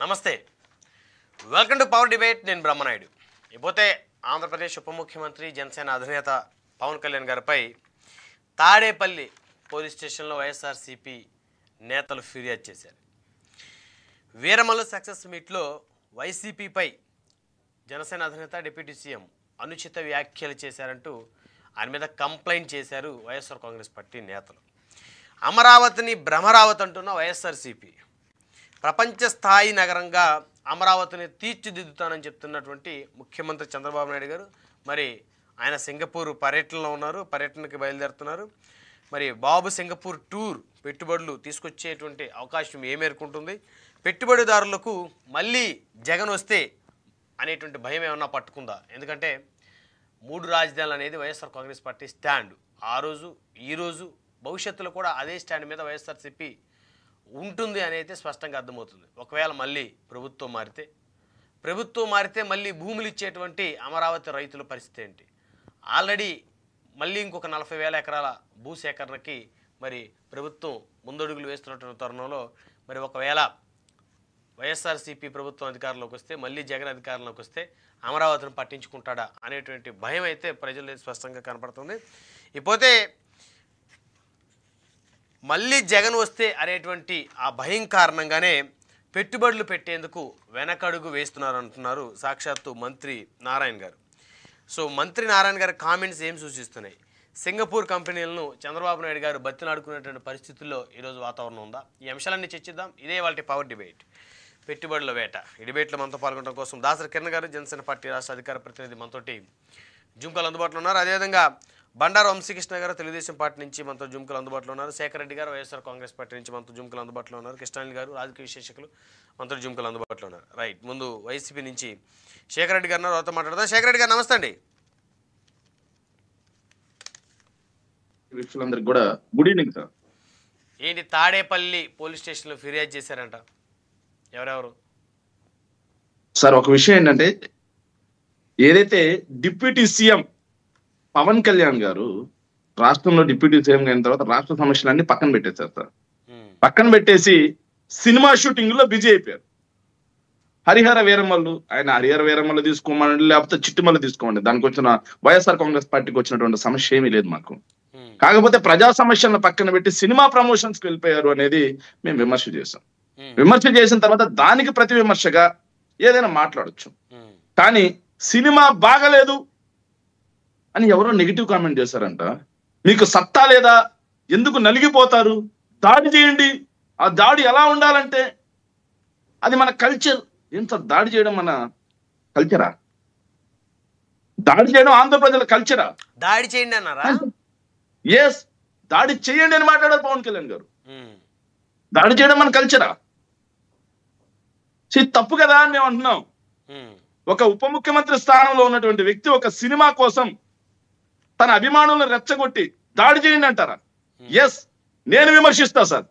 నమస్తే, welcome to power debate. నేను బ్రహ్మనాయుడు. ఇకపోతే ఆంధ్రప్రదేశ్ ఉప ముఖ్యమంత్రి జనసేన అధినేత పవన్ కళ్యాణ్ గారిపై తాడేపల్లి పోలీస్ స్టేషన్లో వైఎస్ఆర్సీపీ నేతలు ఫిర్యాదు చేశారు. వీరమల్లు సక్సెస్ మీట్లో వైసీపీపై జనసేన అధినేత డిప్యూటీ సీఎం అనుచిత వ్యాఖ్యలు చేశారంటూ ఆయన మీద కంప్లైంట్ చేశారు వైఎస్ఆర్ కాంగ్రెస్ పార్టీ నేతలు. అమరావతిని భ్రమరావతి అంటున్న వైఎస్ఆర్సీపీ ప్రపంచ స్థాయి నగరంగా అమరావతిని తీర్చిదిద్దుతానని చెప్తున్నటువంటి ముఖ్యమంత్రి చంద్రబాబు నాయుడు గారు మరి ఆయన సింగపూర్ పర్యటనలో ఉన్నారు, పర్యటనకి బయలుదేరుతున్నారు. మరి బాబు సింగపూర్ టూర్ పెట్టుబడులు తీసుకొచ్చేటువంటి అవకాశం ఏ మేరకు ఉంటుంది, పెట్టుబడిదారులకు మళ్ళీ జగన్ వస్తే అనేటువంటి భయం ఏమన్నా పట్టుకుందా? ఎందుకంటే 3 రాజధానులు అనేది వైఎస్ఆర్ కాంగ్రెస్ పార్టీ స్టాండ్. ఆ రోజు ఈరోజు భవిష్యత్తులో కూడా అదే స్టాండ్ మీద వైఎస్ఆర్సీపీ ఉంటుంది అనేది స్పష్టంగా అర్థమవుతుంది. ఒకవేళ మళ్ళీ ప్రభుత్వం మారితే మళ్ళీ భూములు ఇచ్చేటువంటి అమరావతి రైతుల పరిస్థితి ఏంటి? ఆల్రెడీ మళ్ళీ ఇంకొక 40,000 ఎకరాల భూసేకరణకి మరి ప్రభుత్వం ముందడుగులు వేస్తున్నటువంటి తరుణంలో మరి ఒకవేళ వైఎస్ఆర్సీపీ ప్రభుత్వం అధికారంలోకి వస్తే, మళ్ళీ జగన్ అధికారంలోకి వస్తే అమరావతిని పట్టించుకుంటాడా అనేటువంటి భయం అయితే ప్రజల్లో స్పష్టంగా కనపడుతుంది. ఇకపోతే మళ్ళీ జగన్ వస్తే అనేటువంటి ఆ భయం కారణంగానే పెట్టుబడులు పెట్టేందుకు వెనకడుగు వేస్తున్నారంటున్నారు సాక్షాత్తు మంత్రి నారాయణ గారు. సో మంత్రి నారాయణ గారి కామెంట్స్ ఏం సూచిస్తున్నాయి? సింగపూర్ కంపెనీలను చంద్రబాబు నాయుడు గారు బతిలాడుకునేటువంటి పరిస్థితుల్లో ఈరోజు వాతావరణం ఉందా? ఈ అంశాలన్నీ చర్చిద్దాం. ఇదే వాళ్ళ పవర్ డిబేట్, పెట్టుబడుల వేట. ఈ డిబేట్లో మనతో పాల్గొనడం కోసం దాసరి కిరణ్ గారు, జనసేన పార్టీ రాష్ట్ర అధికార ప్రతినిధి, మనతోటి జుంకలు అందుబాటులో ఉన్నారు. అదేవిధంగా బండారు వంశీకృష్ణ గారు తెలుగుదేశం పార్టీ నుంచి మనతో జుంకలు అందుబాటులో ఉన్నారు. శేఖర్ రెడ్డి గారు వైఎస్ఆర్ కాంగ్రెస్ పార్టీ నుంచి మనతో జుంకలు అందుబాటులో ఉన్నారు. కృష్ణాని గారు రాజకీయ విశ్లేషకులు మనతో జుంకలు అందుబాటులో ఉన్నారు. రైట్, ముందు వైసీపీ నుంచి శేఖర్ రెడ్డి గారు వారితో మాట్లాడదాం. శేఖర్ రెడ్డి గారు నమస్తే అండి. కూడా గుడ్ ఈవినింగ్ సార్. ఏంటి తాడేపల్లి పోలీస్ స్టేషన్లో ఫిర్యాదు చేశారంట? ఎవరెవరు సార్? ఒక విషయం ఏంటంటే, ఏదైతే డిప్యూటీ సీఎం పవన్ కళ్యాణ్ గారు రాష్ట్రంలో డిప్యూటీ సీఎం అయిన తర్వాత రాష్ట్ర సమస్యలన్నీ పక్కన పెట్టేశారు సార్. పక్కన పెట్టేసి సినిమా షూటింగ్ లో బిజీ అయిపోయారు. హరిహర వీరమల్లు, ఆయన హరిహర వీరమల్లు తీసుకోమని లేకపోతే చిట్టుమల్లు తీసుకోమండి, దానికి వచ్చిన వైఎస్ఆర్ కాంగ్రెస్ పార్టీకి వచ్చినటువంటి సమస్య ఏమీ లేదు మాకు. కాకపోతే ప్రజా సమస్యలను పక్కన పెట్టి సినిమా ప్రమోషన్స్ కి వెళ్ళిపోయారు అనేది మేము విమర్శ చేసాం. విమర్శ చేసిన తర్వాత దానికి ప్రతి విమర్శగా ఏదైనా మాట్లాడచ్చు. కానీ సినిమా బాగలేదు అని ఎవరో నెగిటివ్ కామెంట్ చేశారంట. మీకు సత్తా లేదా? ఎందుకు నలిగిపోతారు? దాడి చేయండి. ఆ దాడి ఎలా ఉండాలంటే అది మన కల్చర్. ఎంత దాడి చేయడం మన కల్చరా? దాడి చేయడం ఆంధ్ర ప్రజల కల్చరా? దాడి చేయండి అన్నారా? ఎస్, దాడి చేయండి అని మాట్లాడారు పవన్ కళ్యాణ్ గారు. దాడి చేయడం మన కల్చరా? తప్పు కదా అని మేము అంటున్నాం. ఒక ఉప ముఖ్యమంత్రి స్థానంలో ఉన్నటువంటి వ్యక్తి ఒక సినిమా కోసం తన అభిమానులను రెచ్చగొట్టి దాడి చేయండి అంటారా? ఎస్, నేను విమర్శిస్తా సార్,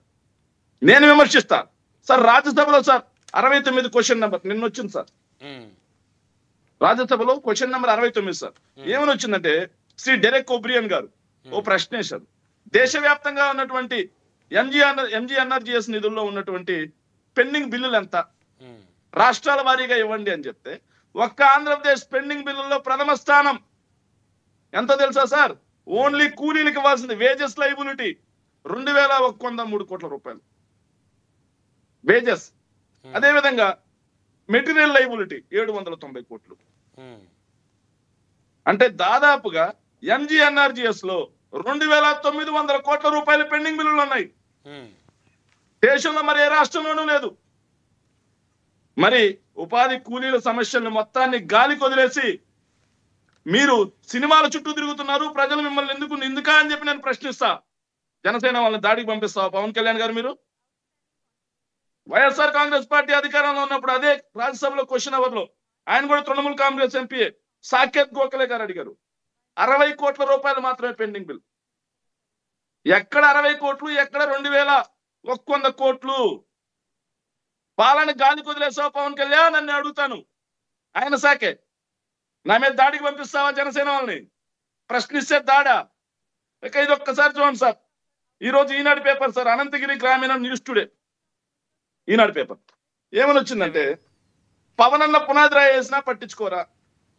నేను విమర్శిస్తా సార్. రాజ్యసభలో సార్ 69 క్వశ్చన్ నెంబర్ నిన్న వచ్చింది సార్. రాజ్యసభలో క్వశ్చన్ నెంబర్ 69 సార్. ఏమని వచ్చిందంటే, శ్రీ డెరెక్ ఓబ్రియన్ గారు ఓ ప్రశ్న వేశారు. దేశవ్యాప్తంగా ఉన్నటువంటి ఎంజీఎన్ఆర్జీఎస్ నిధుల్లో ఉన్నటువంటి పెండింగ్ బిల్లులు ఎంత, రాష్ట్రాల వారీగా ఇవ్వండి అని చెప్తే, ఒక్క ఆంధ్రప్రదేశ్ పెండింగ్ బిల్లుల్లో ప్రథమ స్థానం ఎంత తెలుసా సార్? ఓన్లీ కూలీలకు ఇవ్వాల్సింది వేజెస్ లైబిలిటీ 2,103 కోట్ల రూపాయలు వేజెస్. అదేవిధంగా మెటీరియల్ లైబిలిటీ 790 కోట్లు. అంటే దాదాపుగా ఎంజీఎన్ఆర్జీఎస్ లో 2,900 కోట్ల రూపాయలు పెండింగ్ బిల్లులు ఉన్నాయి. దేశంలో మరి ఏ రాష్ట్రంలోనూ లేదు. మరి ఉపాధి కూలీల సమస్యలను మొత్తాన్ని గాలికి వదిలేసి మీరు సినిమాల చుట్టూ తిరుగుతున్నారు. ప్రజలు మిమ్మల్ని ఎందుకా అని చెప్పి నేను ప్రశ్నిస్తా. జనసేన వాళ్ళని దాడికి పంపిస్తావా పవన్ కళ్యాణ్ గారు? మీరు వైఎస్ఆర్ కాంగ్రెస్ పార్టీ అధికారంలో ఉన్నప్పుడు అదే రాజ్యసభలో క్వశ్చన్ అవర్ లో ఆయన కూడా తృణమూల్ కాంగ్రెస్ ఎంపీ సాకేత్ గోఖలే గారు అడిగారు. 60 కోట్ల రూపాయలు మాత్రమే పెండింగ్ బిల్. ఎక్కడ 60 కోట్లు, ఎక్కడ 2,100 కోట్లు? పాలన గాలికి వదిలేసావా పవన్ కళ్యాణ్ అని అడుగుతాను. ఆయన శాఖే నా మీద దాడికి పంపిస్తావా జనసేన వాళ్ళని? ప్రశ్నిస్తే దాడా? ఇక ఇది ఒక్కసారి చూడండి సార్. ఈ రోజు ఈనాడు పేపర్ సార్, అనంతగిరి గ్రామీణ న్యూస్ టుడే ఈనాడు పేపర్ ఏమని వచ్చిందంటే పవన్ అన్న పునాది రాయి వేసినా పట్టించుకోరా.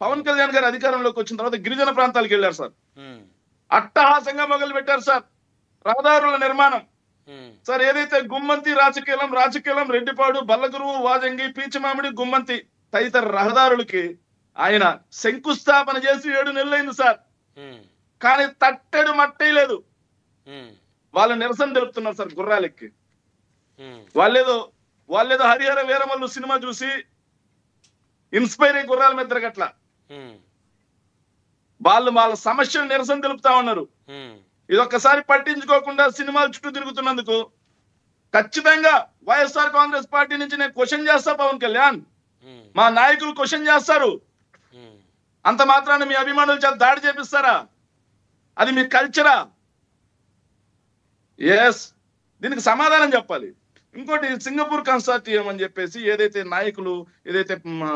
పవన్ కళ్యాణ్ గారు అధికారంలోకి వచ్చిన తర్వాత గిరిజన ప్రాంతాలకు వెళ్ళారు సార్. అట్టహాసంగా మొదలు పెట్టారు సార్ రహదారుల నిర్మాణం. సార్ ఏదైతే గుమ్మంతి, రాచకీలం, రెడ్డిపాడు, బల్లగురువు, వాజంగి, పీచమామిడి, గుమ్మంతి తదితర రహదారులకి ఆయన శంకుస్థాపన చేసి 7 నెలలైంది సార్. కానీ తట్టెడు మట్టి లేదు. వాళ్ళు నిరసన తెలుపుతున్నారు సార్ గుర్రాలెక్కి. వాళ్ళేదో హరిహర వీరమల్లు సినిమా చూసి ఇన్స్పైర్ అయ్యి గుర్రాల మీద తిరగట్ల. వాళ్ళ సమస్యలు నిరసన తెలుపుతా ఉన్నారు. ఇదొక్కసారి పట్టించుకోకుండా సినిమాల చుట్టూ తిరుగుతున్నందుకు ఖచ్చితంగా వైఎస్ఆర్ కాంగ్రెస్ పార్టీ నుంచి నేను క్వశ్చన్ చేస్తా. పవన్ కళ్యాణ్ మా నాయకులు క్వశ్చన్ చేస్తారు. అంత మాత్రాన్ని మీ అభిమానుల చేత దాడి చేపిస్తారా? అది మీ కల్చరా? ఎస్, దీనికి సమాధానం చెప్పాలి. ఇంకోటి సింగపూర్ కన్సార్టియం అని చెప్పేసి ఏదైతే నాయకులు ఏదైతే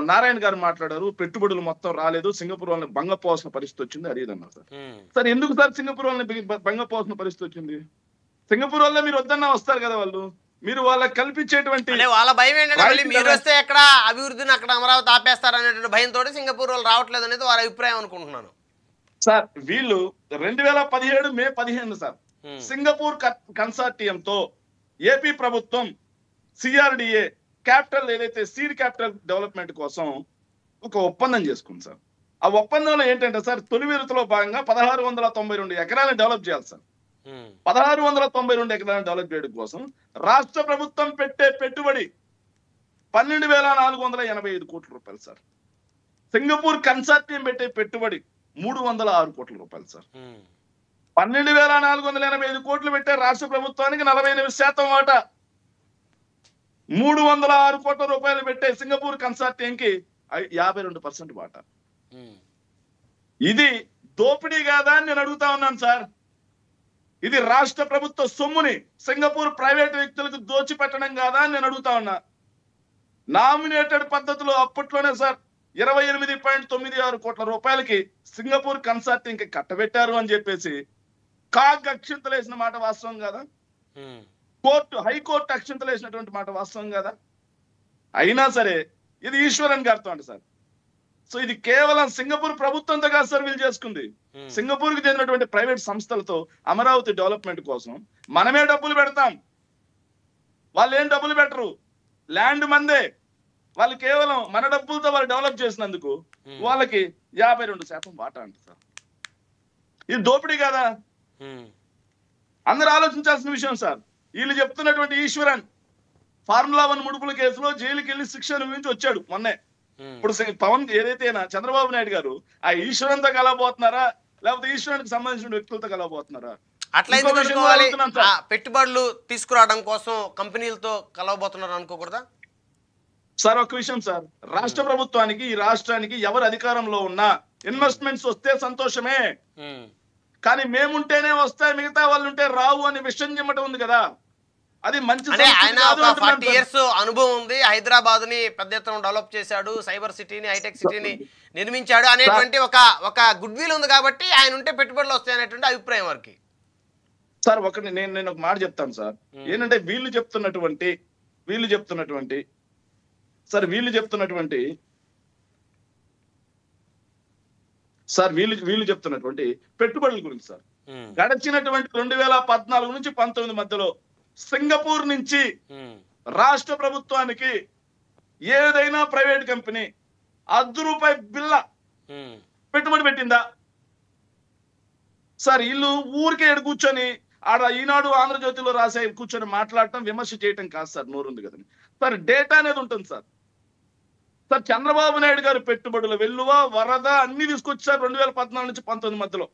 నారాయణ గారు మాట్లాడారు, పెట్టుబడులు మొత్తం రాలేదు, సింగపూర్ వాళ్ళని భంగపోవాల్సిన పరిస్థితి వచ్చింది అది అన్నారు సార్. సార్ ఎందుకు సార్ సింగపూర్ వాళ్ళని భంగపోవాల్సిన పరిస్థితి వచ్చింది? సింగపూర్ వల్ల మీరు వద్దన్నా వస్తారు కదా వాళ్ళు. మీరు వాళ్ళకి కల్పించేటువంటి వాళ్ళ భయం ఏంటంటే మీరు వస్తే ఎక్కడ అభివృద్ధిని అక్కడ అమరావతి ఆపేస్తారు అనేటువంటి భయంతో సింగపూర్ వాళ్ళు రావట్లేదు అనేది వారి అభిప్రాయం అనుకుంటున్నాను సార్. వీళ్ళు 2017 మే 15 సార్ సింగపూర్ కన్సార్టియంతో ఏపీ ప్రభుత్వం సిఆర్డిఏ క్యాపిటల్ ఏదైతే సీడ్ క్యాపిటల్ డెవలప్మెంట్ కోసం ఒక ఒప్పందం చేసుకుంది సార్. ఆ ఒప్పందంలో ఏంటంటే సార్ తొలి విడతలో భాగంగా 1692 ఎకరాలను డెవలప్ చేయాలి సార్. 1692 ఎకరాలను డెవలప్ చేయడం కోసం రాష్ట్ర ప్రభుత్వం పెట్టే పెట్టుబడి 12,485 కోట్ల రూపాయలు సార్. సింగపూర్ కన్సార్టియం పెట్టే పెట్టుబడి 306 కోట్ల రూపాయలు సార్. 12,485 కోట్లు పెట్టే రాష్ట్ర ప్రభుత్వానికి 48% వాటా, 306 కోట్ల రూపాయలు పెట్టే సింగపూర్ కన్సార్టియంకి 52% వాటా. ఇది దోపిడీ కాదా అని నేను అడుగుతా ఉన్నాను సార్. ఇది రాష్ట్ర ప్రభుత్వ సొమ్ముని సింగపూర్ ప్రైవేట్ వ్యక్తులకు దోచిపెట్టడం కాదా అని నేను అడుగుతా ఉన్నా. నామినేటెడ్ పద్ధతిలో అప్పట్లోనే సార్ 28.96 కోట్ల రూపాయలకి సింగపూర్ కన్సార్టియంకి కట్టబెట్టారు అని చెప్పేసి కాగ్ అక్షింతలు వేసిన మాట వాస్తవం కదా? హైకోర్టు అక్షింతలు వేసినటువంటి మాట వాస్తవం కదా? అయినా సరే ఇది ఈశ్వరన్ గారితో అంట సార్. సో ఇది కేవలం సింగపూర్ ప్రభుత్వంతో కాదు సార్ వీళ్ళు చేసుకుంది. సింగపూర్ కి చెందినటువంటి ప్రైవేట్ సంస్థలతో అమరావతి డెవలప్మెంట్ కోసం మనమే డబ్బులు పెడతాం, వాళ్ళు ఏం డబ్బులు పెట్టరు, ల్యాండ్ మందే, వాళ్ళు కేవలం మన డబ్బులతో వాళ్ళు డెవలప్ చేసినందుకు వాళ్ళకి 52% వాటా అంట సార్. ఇది దోపిడీ కదా? అందరూ ఆలోచించాల్సిన విషయం సార్. వీళ్ళు చెప్తున్నటువంటి ఈశ్వరన్ ఫార్ములా 1 ముడుపుల కేసులో జైలుకి వెళ్ళి శిక్ష అనుభవించి వచ్చాడు మొన్నే. ఇప్పుడు పవన్ ఏదైతే చంద్రబాబు నాయుడు గారు ఆ ఈశ్వరంతో కలవబోతున్నారా లేకపోతే ఈశ్వరానికి సంబంధించిన వ్యక్తులతో కలవబోతున్నారా? అట్లా పెట్టుబడులు తీసుకురావడం కోసం కంపెనీలతో కలవబోతున్నారు అనుకోకూడదా సార్? ఒక విషయం సార్, రాష్ట్ర ప్రభుత్వానికి ఈ రాష్ట్రానికి ఎవరు అధికారంలో ఉన్నా ఇన్వెస్ట్మెంట్స్ వస్తే సంతోషమే, కానీ మేముంటేనే వస్తాయి మిగతా వాళ్ళు ఉంటే రావు అని విషయం చెప్పడం ఉంది కదా. అది మంచి. ఆయన ఒక 40 years అనుభవం ఉంది, హైదరాబాద్ ని పెద్ద ఎత్తున డెవలప్ చేశాడు, సైబర్ సిటీని హైటెక్ సిటీని నిర్మించాడు అనేటువంటి ఒక గుడ్ విల్ ఉంది కాబట్టి ఆయన ఉంటే పెట్టుబడులు వస్తాయి అనేటువంటి అభిప్రాయం వారికి. సార్ ఒకటి నేను ఒక మాట చెప్తాను సార్. ఏంటంటే వీళ్ళు చెప్తున్నటువంటి పెట్టుబడుల గురించి సార్ గడిచినటువంటి 2014 నుంచి 19 మధ్యలో సింగపూర్ నుంచి రాష్ట్ర ప్రభుత్వానికి ఏదైనా ప్రైవేట్ కంపెనీ ₹1 బిల్ల పెట్టుబడి పెట్టిందా సార్? వీళ్ళు ఊరికే కూర్చొని ఆడ ఈనాడు ఆంధ్రజ్యోతిలో రాసే కూర్చొని మాట్లాడటం విమర్శ చేయటం కాదు సార్, నోరుంది కదండి సార్. డేటా అనేది ఉంటుంది సార్. చంద్రబాబు నాయుడు గారు పెట్టుబడుల వెల్లువ వరద అన్ని తీసుకొచ్చారు 2014 నుంచి 19 మధ్యలో.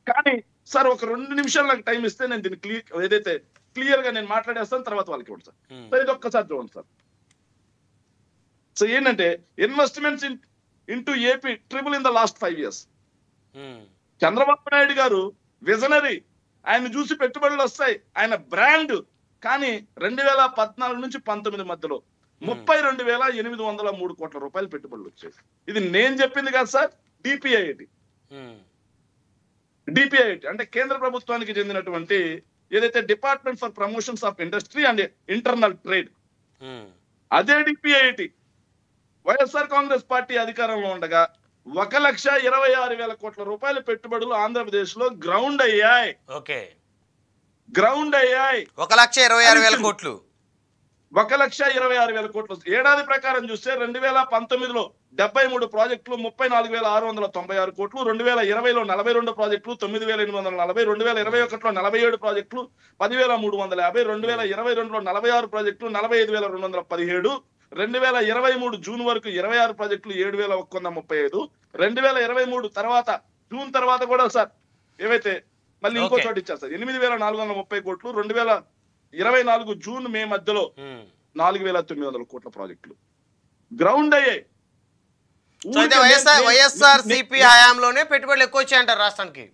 కానీ సార్ ఒక 2 నిమిషాలు నాకు టైం ఇస్తే నేను దీన్ని ఏదైతే క్లియర్ గా నేను మాట్లాడేస్తాను, తర్వాత వాళ్ళకి ఇవ్వండి సార్. సార్ ఇది ఒక్కసారి చూడండి సార్. సో ఏంటంటే investments into AP triple in the last 5 years. Chandrababu Naidu గారు విజనరీ, ఆయన చూసి పెట్టుబడులు వస్తాయి, ఆయన బ్రాండ్. కానీ 2014 నుంచి 19 మధ్యలో 32,803 కోట్ల రూపాయలు పెట్టుబడులు వచ్చాయి. ఇది నేను చెప్పింది కాదు సార్, డిపిఐఐటి అంటే కేంద్ర ప్రభుత్వానికి చెందినటువంటి ఏదైతే department for promotions of industry and internal trade, అదే డిపిఐటి వైఎస్ఆర్ కాంగ్రెస్ పార్టీ అధికారంలో ఉండగా 1,26,000 కోట్ల రూపాయల పెట్టుబడులు ఆంధ్రప్రదేశ్ లో గ్రౌండ్ అయ్యాయి. ఓకే, గ్రౌండ్ అయ్యాయి 1,26,000 కోట్లు. 1,26,000 కోట్లు. ఏడాది ప్రకారం చూస్తే 2019లో 73 ప్రాజెక్టులు 34,696 కోట్లు, 2020లో 42 ప్రాజెక్టులు 9,840, 2021లో 47 ప్రాజెక్టులు 10,350, 2022లో 46 ప్రాజెక్టులు 45,217, 2023 జూన్ వరకు 26 ప్రాజెక్టులు 7,135, 2023 తర్వాత జూన్ తర్వాత కూడా సార్ ఏవైతే మళ్ళీ ఇంకో చోట ఇచ్చారు సార్ 8,430 కోట్లు, 2024 జూన్ మే మధ్యలో 4,900 కోట్ల ప్రాజెక్టులు గ్రౌండ్ అయ్యాయి. వైఎస్ఆర్ సిపి హయాంలోనే పెట్టుబడులు ఎక్కువ వచ్చాయంటారు రాష్ట్రానికి.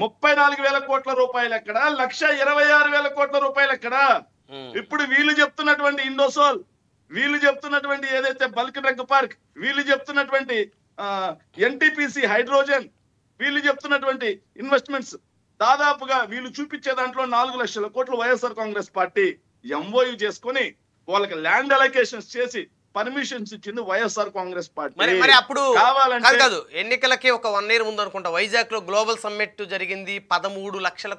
34,000 కోట్ల రూపాయలు ఎక్కడ, 1,26,000 కోట్ల రూపాయలు ఎక్కడ? ఇప్పుడు వీళ్ళు చెప్తున్నటువంటి ఇండోసోల్, వీళ్ళు చెప్తున్నటువంటి ఏదైతే బల్క్ డ్రగ్ పార్క్, వీళ్ళు చెప్తున్నటువంటి ఎన్టీపీసీ హైడ్రోజన్, వీళ్ళు చెప్తున్నటువంటి ఇన్వెస్ట్మెంట్స్ దాదాపుగా వీళ్ళు చూపించే దాంట్లో 4 లక్షల కోట్లు వైఎస్ఆర్ కాంగ్రెస్ పార్టీ ఎంఓయూ చేసుకుని వాళ్ళకి ల్యాండ్ అలొకేషన్స్ చేసి పర్మిషన్స్ ఇచ్చింది వైఎస్ఆర్ కాంగ్రెస్ పార్టీ. మరి అప్పుడు కాదు, ఎన్నికలకి ఒక 1 year ముందు అనుకుంటా వైజాగ్ లో గ్లోబల్ సమ్మిట్ జరిగింది. 13 లక్షల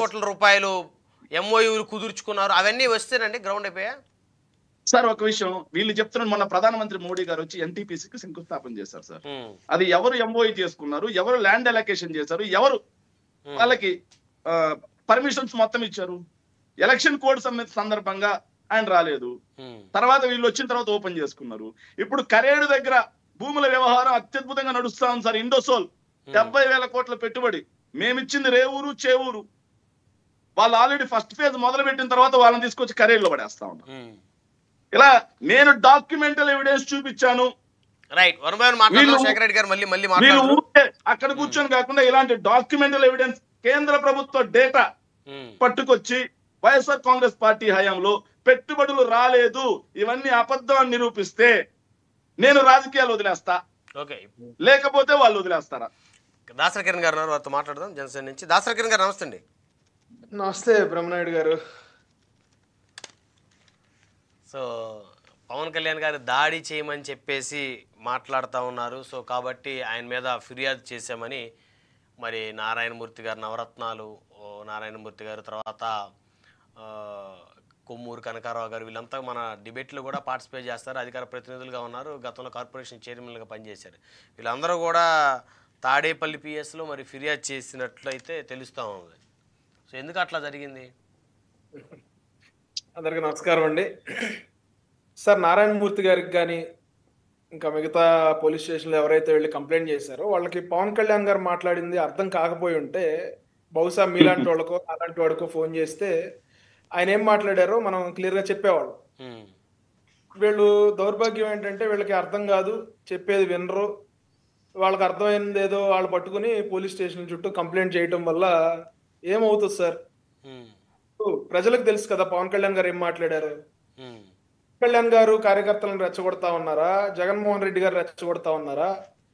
కోట్ల రూపాయలు ఎంఓయూలు కుదుర్చుకున్నారు. అవన్నీ వస్తేనండి గ్రౌండ్ అయిపోయా సార్. ఒక విషయం వీళ్ళు చెప్తున్నారు, మొన్న ప్రధానమంత్రి మోడీ గారు వచ్చి ఎన్టీపీసీకి శంకుస్థాపన చేశారు సార్. అది ఎవరు ఎంఓయూ చేసుకున్నారు, ఎవరు ల్యాండ్ అలొకేషన్ చేశారు, ఎవరు వాళ్ళకి పర్మిషన్స్ మొత్తం ఇచ్చారు? ఎలక్షన్ కోడ్ సందర్భంగా ఆయన రాలేదు. తర్వాత వీళ్ళు వచ్చిన తర్వాత ఓపెన్ చేసుకున్నారు. ఇప్పుడు కరేడు దగ్గర భూముల వ్యవహారం అత్యద్భుతంగా నడుస్తా ఉంది సార్. ఇండోసోల్ 70,000 కోట్ల పెట్టుబడి, మేమిచ్చింది రేవూరు చేవూరు. వాళ్ళు ఆల్రెడీ ఫస్ట్ ఫేజ్ మొదలు పెట్టిన తర్వాత వాళ్ళని తీసుకొచ్చి కరేడులో పడేస్తా ఉన్నారు. ఇలా నేను డాక్యుమెంటల్ ఎవిడెన్స్ చూపించాను. అక్కడ కూర్చొని కాకుండా ఇలాంటి డాక్యుమెంటల్ ఎవిడెన్స్ కేంద్ర ప్రభుత్వ డేటా పట్టుకొచ్చి వైఎస్ఆర్ కాంగ్రెస్ పార్టీ హయాంలో పెట్టుబడులు రాలేదు, ఇవన్నీ అబద్ధం అని నిరూపిస్తే నేను రాజకీయాలు వదిలేస్తా, లేకపోతే వాళ్ళు వదిలేస్తారా? దాసరి కిరణ్ గారు వారితో మాట్లాడదాం జనసేన నుంచి. దాసరి కిరణ్ గారు నమస్తే అండి. నమస్తే బ్రహ్మనాయుడు గారు. సో పవన్ కళ్యాణ్ గారు దాడి చేయమని చెప్పేసి మాట్లాడుతూ ఉన్నారు. సో కాబట్టి ఆయన మీద ఫిర్యాదు చేశామని మరి నారాయణమూర్తి గారు, నవరత్నాలు నారాయణమూర్తి గారు, తర్వాత కొమ్మూరు కనకారావు గారు, వీళ్ళంతా మన డిబేట్లో కూడా పార్టిసిపేట్ చేస్తారు, అధికార ప్రతినిధులుగా ఉన్నారు, గతంలో కార్పొరేషన్ చైర్మన్గా పనిచేశారు. వీళ్ళందరూ కూడా తాడేపల్లి పిఎస్లో మరి ఫిర్యాదు చేసినట్లయితే తెలుస్తూ ఉంది. సో ఎందుకు అట్లా జరిగింది? అందరికీ నమస్కారం అండి. సార్, నారాయణమూర్తి గారికి కానీ ఇంకా మిగతా పోలీస్ స్టేషన్లో ఎవరైతే వెళ్ళి కంప్లైంట్ చేశారో వాళ్ళకి పవన్ కళ్యాణ్ గారు మాట్లాడింది అర్థం కాకపోయి ఉంటే బహుశా మీలాంటి వాళ్ళకో అలాంటి వాడికో ఫోన్ చేస్తే ఆయన ఏం మాట్లాడారో మనం క్లియర్గా చెప్పేవాళ్ళం. వీళ్ళు దౌర్భాగ్యం ఏంటంటే వీళ్ళకి అర్థం కాదు, చెప్పేది వినరు. వాళ్ళకి అర్థమైంది ఏదో వాళ్ళు పట్టుకుని పోలీస్ స్టేషన్ చుట్టూ కంప్లైంట్ చేయటం వల్ల ఏమవుతుంది సార్? ప్రజలకు తెలుసు కదా పవన్ కళ్యాణ్ గారు ఏం మాట్లాడారు. కళ్యాణ్ గారు కార్యకర్తలను రెచ్చగొడతా ఉన్నారా, జగన్మోహన్ రెడ్డి గారు రెచ్చగొడతా ఉన్నారా,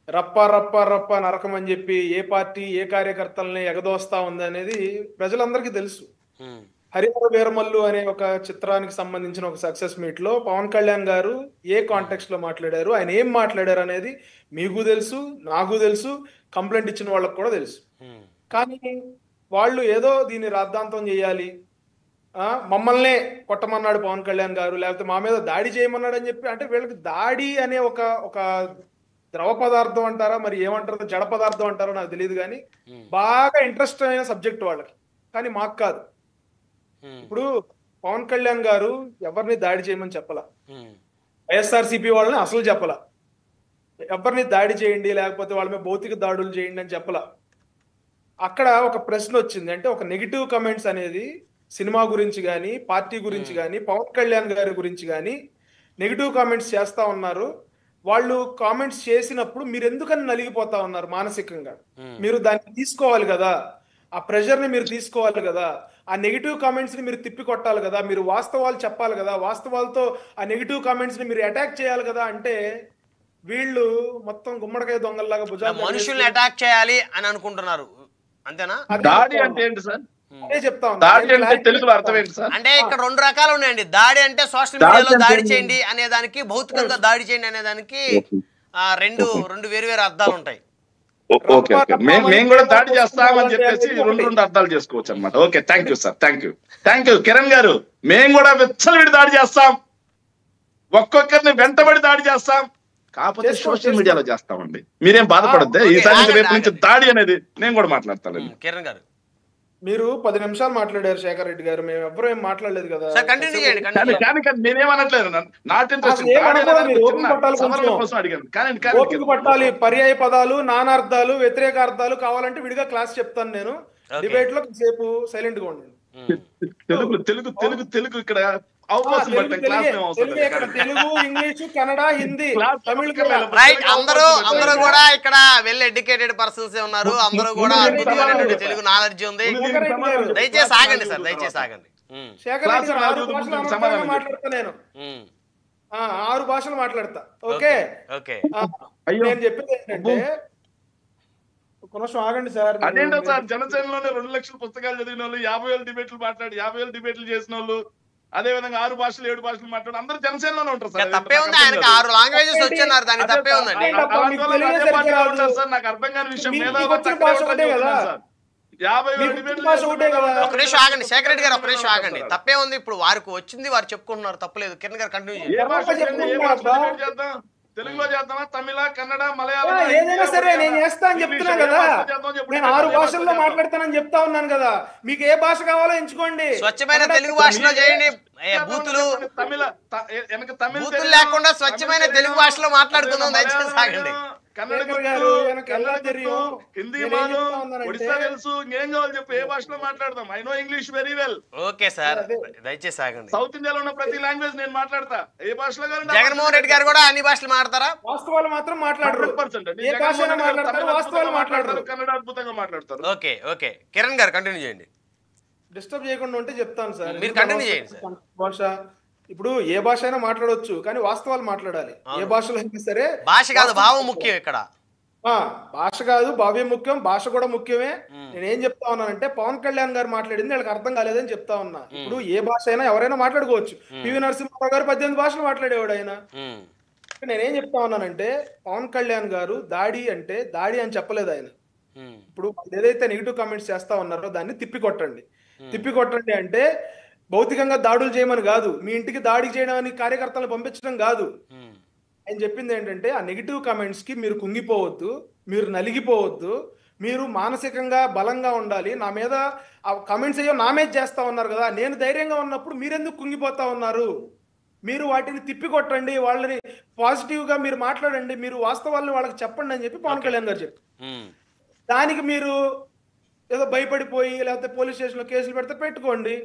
రప్ప రప్ప రప్ప నరకం అని చెప్పి ఏ పార్టీ ఏ కార్యకర్తల్ని ఎగదోస్తా ఉంది అనేది ప్రజలందరికీ తెలుసు. హరిహర వీరమల్లు అనే ఒక చిత్రానికి సంబంధించిన ఒక సక్సెస్ మీట్ లో పవన్ కళ్యాణ్ గారు ఏ కాంటెక్స్ట్ లో మాట్లాడారు, ఆయన ఏం మాట్లాడారు అనేది మీకు తెలుసు, నాకు తెలుసు, కంప్లైంట్ ఇచ్చిన వాళ్ళకి కూడా తెలుసు. కానీ వాళ్ళు ఏదో దీన్ని రాద్ధాంతం చేయాలి, మమ్మల్నే కొట్టమన్నాడు పవన్ కళ్యాణ్ గారు, లేకపోతే మా మీద దాడి చేయమన్నాడు అని చెప్పి, అంటే వీళ్ళకి దాడి అనే ఒక ద్రవ పదార్థం అంటారా మరి ఏమంటారో, జడ పదార్థం అంటారో నాకు తెలియదు, కానీ బాగా ఇంట్రెస్ట్ అయిన సబ్జెక్ట్ వాళ్ళకి. కానీ మాకు కాదు. ఇప్పుడు పవన్ కళ్యాణ్ గారు ఎవరిని దాడి చేయమని చెప్పలా, వైఎస్ఆర్సీపీ వాళ్ళని అసలు చెప్పలా, ఎవరిని దాడి చేయండి లేకపోతే వాళ్ళ మీద భౌతిక దాడులు చేయండి అని చెప్పలా. అక్కడ ఒక ప్రశ్న వచ్చింది, అంటే ఒక నెగిటివ్ కమెంట్స్ అనేది సినిమా గురించి కానీ పార్టీ గురించి కానీ పవన్ కళ్యాణ్ గారి గురించి కానీ నెగిటివ్ కామెంట్స్ చేస్తా ఉన్నారు. వాళ్ళు కామెంట్స్ చేసినప్పుడు మీరు ఎందుకని నలిగిపోతా ఉన్నారు మానసికంగా? మీరు దాన్ని తీసుకోవాలి కదా, ఆ ప్రెషర్ ని మీరు తీసుకోవాలి కదా, ఆ నెగిటివ్ కామెంట్స్ ని మీరు తిప్పి కొట్టాలి కదా, మీరు వాస్తవాలు చెప్పాలి కదా, వాస్తవాలతో ఆ నెగిటివ్ కామెంట్స్ ని మీరు అటాక్ చేయాలి కదా. అంటే వీళ్ళు మొత్తం గుమ్మడికాయ దొంగల్లాగా భుజాలు మనుషుల్ని అటాక్ చేయాలి అని అనుకుంటున్నారు, అంతేనా? దాడి అంటే ఏంటి సార్? అదే చెప్తా దాడి అంటే ఉన్నా. తెలుగులో అర్థం ఏంటి సార్? అంటే ఇక్కడ రెండు రకాలు ఉన్నాయండి. దాడి అంటే సోషల్ మీడియాలో దాడి చేయండి అనే దానికి, భౌతికంగా దాడి చేయండి అనే దానికి రెండు వేరు వేరు అర్థాలు ఉంటాయి. ఓకే ఓకే, మేము కూడా దాడి చేస్తామని చెప్పేసి రెండు అర్థాలు చేసుకోవచ్చు అనమాట. Okay, thank you sir, thank you Kiran గారు. మేము కూడా విచ్చలవిడి దాడి చేస్తాం, ఒక్కొక్కరిని వెంటబడి దాడి చేస్తాం, కాకపోతే సోషల్ మీడియాలో చేస్తామండి. మీరేం బాధపడద్దే. ఈసారి రేపు నుంచి దాడి అనేది నేను కూడా మాట్లాడతానండి. కిరణ్ గారు, మీరు 10 నిమిషాలు మాట్లాడారు శేఖర్ రెడ్డి గారు, మేము ఎవ్వరూ ఏం మాట్లాడలేదు కదా. కంటిన్యూ చేయండి. కానీ నేనేమనట్లేదు, నాట్ ఇంట్రెస్ట్ ఓపిక పట్టాలి. పర్యాయ పదాలు, నానార్థాలు, వ్యతిరేక అర్థాలు కావాలంటే విడిగా క్లాస్ చెప్తాను నేను. డిబేట్ లో సేపు సైలెంట్ గా ఉండండి. తెలుగు ఇక్కడ అవకాశం తెలుగు, ఇంగ్లీషు, కన్నడ, హిందీ, తమిళ రైట్. అందరూ కూడా ఇక్కడ వెల్ ఎడ్యుకేటెడ్ పర్సన్స్ ఉన్నారు. అందరూ కూడా అద్భుతమైనటువంటి తెలుగు నాలెడ్జ్ ఉంది. దయచేసి ఆగండి సార్, దయచేసి ఆగండి. శేఖర్ రెడ్డి గారు 6 భాషలు మాట్లాడతా నేను. 6 భాషలు మాట్లాడతా. Okay okay. నేను చెప్పేది ఏంటంటే, ఒక నిమిషం ఆగండి సార్. అదేంటో సార్, జనసేనలోనే 2 లక్షల పుస్తకాలు చదివిన వాళ్ళు, 50,000 డిబేట్లు మాట్లాడి 50,000 డిబేట్లు చేసిన వాళ్ళు, అదే విధంగా 6 భాషలు 7 భాషలు మాట్లాడి అందరూ జనసేనలోనే ఉంటారు సార్. తప్పే ఉంది, ఆయనకి 6 లాంగ్వేజెస్ వచ్చన్నారు, దానికి తప్పే ఉందండి. సార్ నాకు అర్థం కాని విషయం, ఒక నిమిషం ఆగండి శేఖర్ రెడ్డి గారు, ఒక నిమిషం ఆగండి. తప్పే ఉంది, ఇప్పుడు వారికి వచ్చింది వారు చెప్పుకుంటున్నారు, తప్పలేదు. కిరణ్ గారు కంటిన్యూ చేయండి. తెలుగులో చేద్దామా, తమిళ, కన్నడ, మలయాళం, ఏదైనా సరే నేను చేస్తా అని చెప్తున్నా కదా. నేను 6 భాషల్లో మాట్లాడతానని చెప్తా ఉన్నాను కదా. మీకు ఏ భాష కావాలో ఎంచుకోండి. స్వచ్ఛమైన తెలుగు భాషలో చేయండి. బూతులు లేకుండా స్వచ్ఛమైన తెలుగు భాషలో మాట్లాడుకుందాం, దయచేసి సాగండి. హిందీ ఒడిస్సా తెలుసు, ఇంకేం కావాలి చెప్పు, ఏ భాషలో మాట్లాడదాం. I know English very well. Okay sir, దయచేసి సాగండి. సౌత్ ఇండియాలో ఉన్న ప్రతి లాంగ్వేజ్ నేను మాట్లాడతా, ఏ భాషలో. జగన్మోహన్ రెడ్డి గారు కూడా అన్ని భాషలు మాట్లాడతారా? వాస్తవాలు మాత్రం మాట్లాడరు. వాస్తవాలు మాట్లాడతారు, కన్నడ అద్భుతంగా మాట్లాడతారు. ఓకే ఓకే, కిరణ్ గారు కంటిన్యూ చేయండి. డిస్టర్బ్ చేయకుండా ఉంటే చెప్తాను సార్. మీరు కంటిన్యూ చేయండి సార్. భాష ఇప్పుడు ఏ భాష అయినా మాట్లాడవచ్చు, కానీ వాస్తవాలు మాట్లాడాలి. ఏ భాషలో అయినా సరే భాష కాదు భావం ముఖ్యం ఇక్కడ. భాష కాదు భావ్యం ముఖ్యం, భాష కూడా ముఖ్యమే. నేనేం చెప్తా ఉన్నానంటే, పవన్ కళ్యాణ్ గారు మాట్లాడింది వాళ్ళకి అర్థం కాలేదని చెప్తా ఉన్నా. ఇప్పుడు ఏ భాష అయినా ఎవరైనా మాట్లాడుకోవచ్చు. పివి నరసింహారావు గారు 18 భాషలు మాట్లాడేవాడు ఆయన. నేనేం చెప్తా ఉన్నానంటే, పవన్ కళ్యాణ్ గారు దాడి అంటే దాడి అని చెప్పలేదు ఆయన. ఇప్పుడు ఏదైతే నెగిటివ్ కామెంట్స్ చేస్తా ఉన్నారో దాన్ని తిప్పికొట్టండి. తిప్పికొట్టండి అంటే భౌతికంగా దాడులు చేయమని కాదు, మీ ఇంటికి దాడి చేయడానికి కార్యకర్తలను పంపించడం కాదు. ఆయన చెప్పింది ఏంటంటే, ఆ నెగిటివ్ కామెంట్స్ కి మీరు కుంగిపోవద్దు, మీరు నలిగిపోవద్దు, మీరు మానసికంగా బలంగా ఉండాలి. నా మీద ఆ కామెంట్స్ అయ్యో నా మీద చేస్తా ఉన్నారు కదా, నేను ధైర్యంగా ఉన్నప్పుడు మీరెందుకు కుంగిపోతా ఉన్నారు? మీరు వాటిని తిప్పికొట్టండి, వాళ్ళని పాజిటివ్ గా మీరు మాట్లాడండి, మీరు వాస్తవాలను వాళ్ళకి చెప్పండి అని చెప్పి పవన్ కళ్యాణ్ గారు చెప్పారు. దానికి మీరు ఏదో భయపడిపోయి లేకపోతే పోలీస్ స్టేషన్లో కేసులు పెడితే పెట్టుకోండి,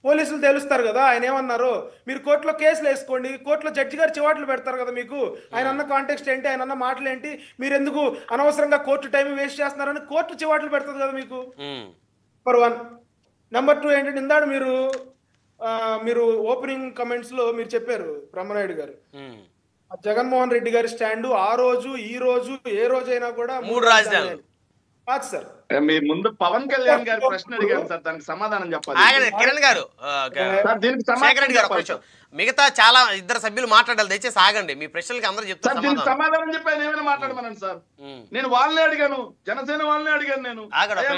పోలీసులు తెలుస్తారు కదా. ఆయన ఏమన్నారు, మీరు కోర్టులో కేసులు వేసుకోండి, కోర్టులో జడ్జి గారు చివాట్లు పెడతారు కదా మీకు. ఆయన అన్న కాంటెక్స్ట్ ఏంటి, ఆయన అన్న మాటలు ఏంటి, మీరు ఎందుకు అనవసరంగా కోర్టు టైం వేస్ట్ చేస్తున్నారని కోర్టు చివాట్లు పెడుతుంది కదా మీకు. నెంబర్ 1. నెంబర్ 2 ఏంటంటే, ఇందాడు మీరు ఓపెనింగ్ కమెంట్స్ లో మీరు చెప్పారు బ్రహ్మనాయుడు గారు, జగన్మోహన్ రెడ్డి గారి స్టాండు ఆ రోజు ఈ రోజు ఏ రోజైనా కూడా 3 రాజధానులు కాదు సార్. మీ ముందు పవన్ కళ్యాణ్ గారి ప్రశ్న అడిగాను సార్, దానికి సమాధానం చెప్పాలి. కిరణ్ గారు, శేఖర్ రెడ్డి గారు కొంచెం మిగతా చాలా ఇద్దరు సభ్యులు మాట్లాడాలి, దయచేసి ఆగండి. మీ ప్రశ్నలకి అందరూ చెప్తారు సమాధానం చెప్పి ఆయన ఏమైనా మాట్లాడమనండి సార్. నేను వాళ్ళని అడిగాను, జనసేన వాళ్ళని అడిగాను, నేను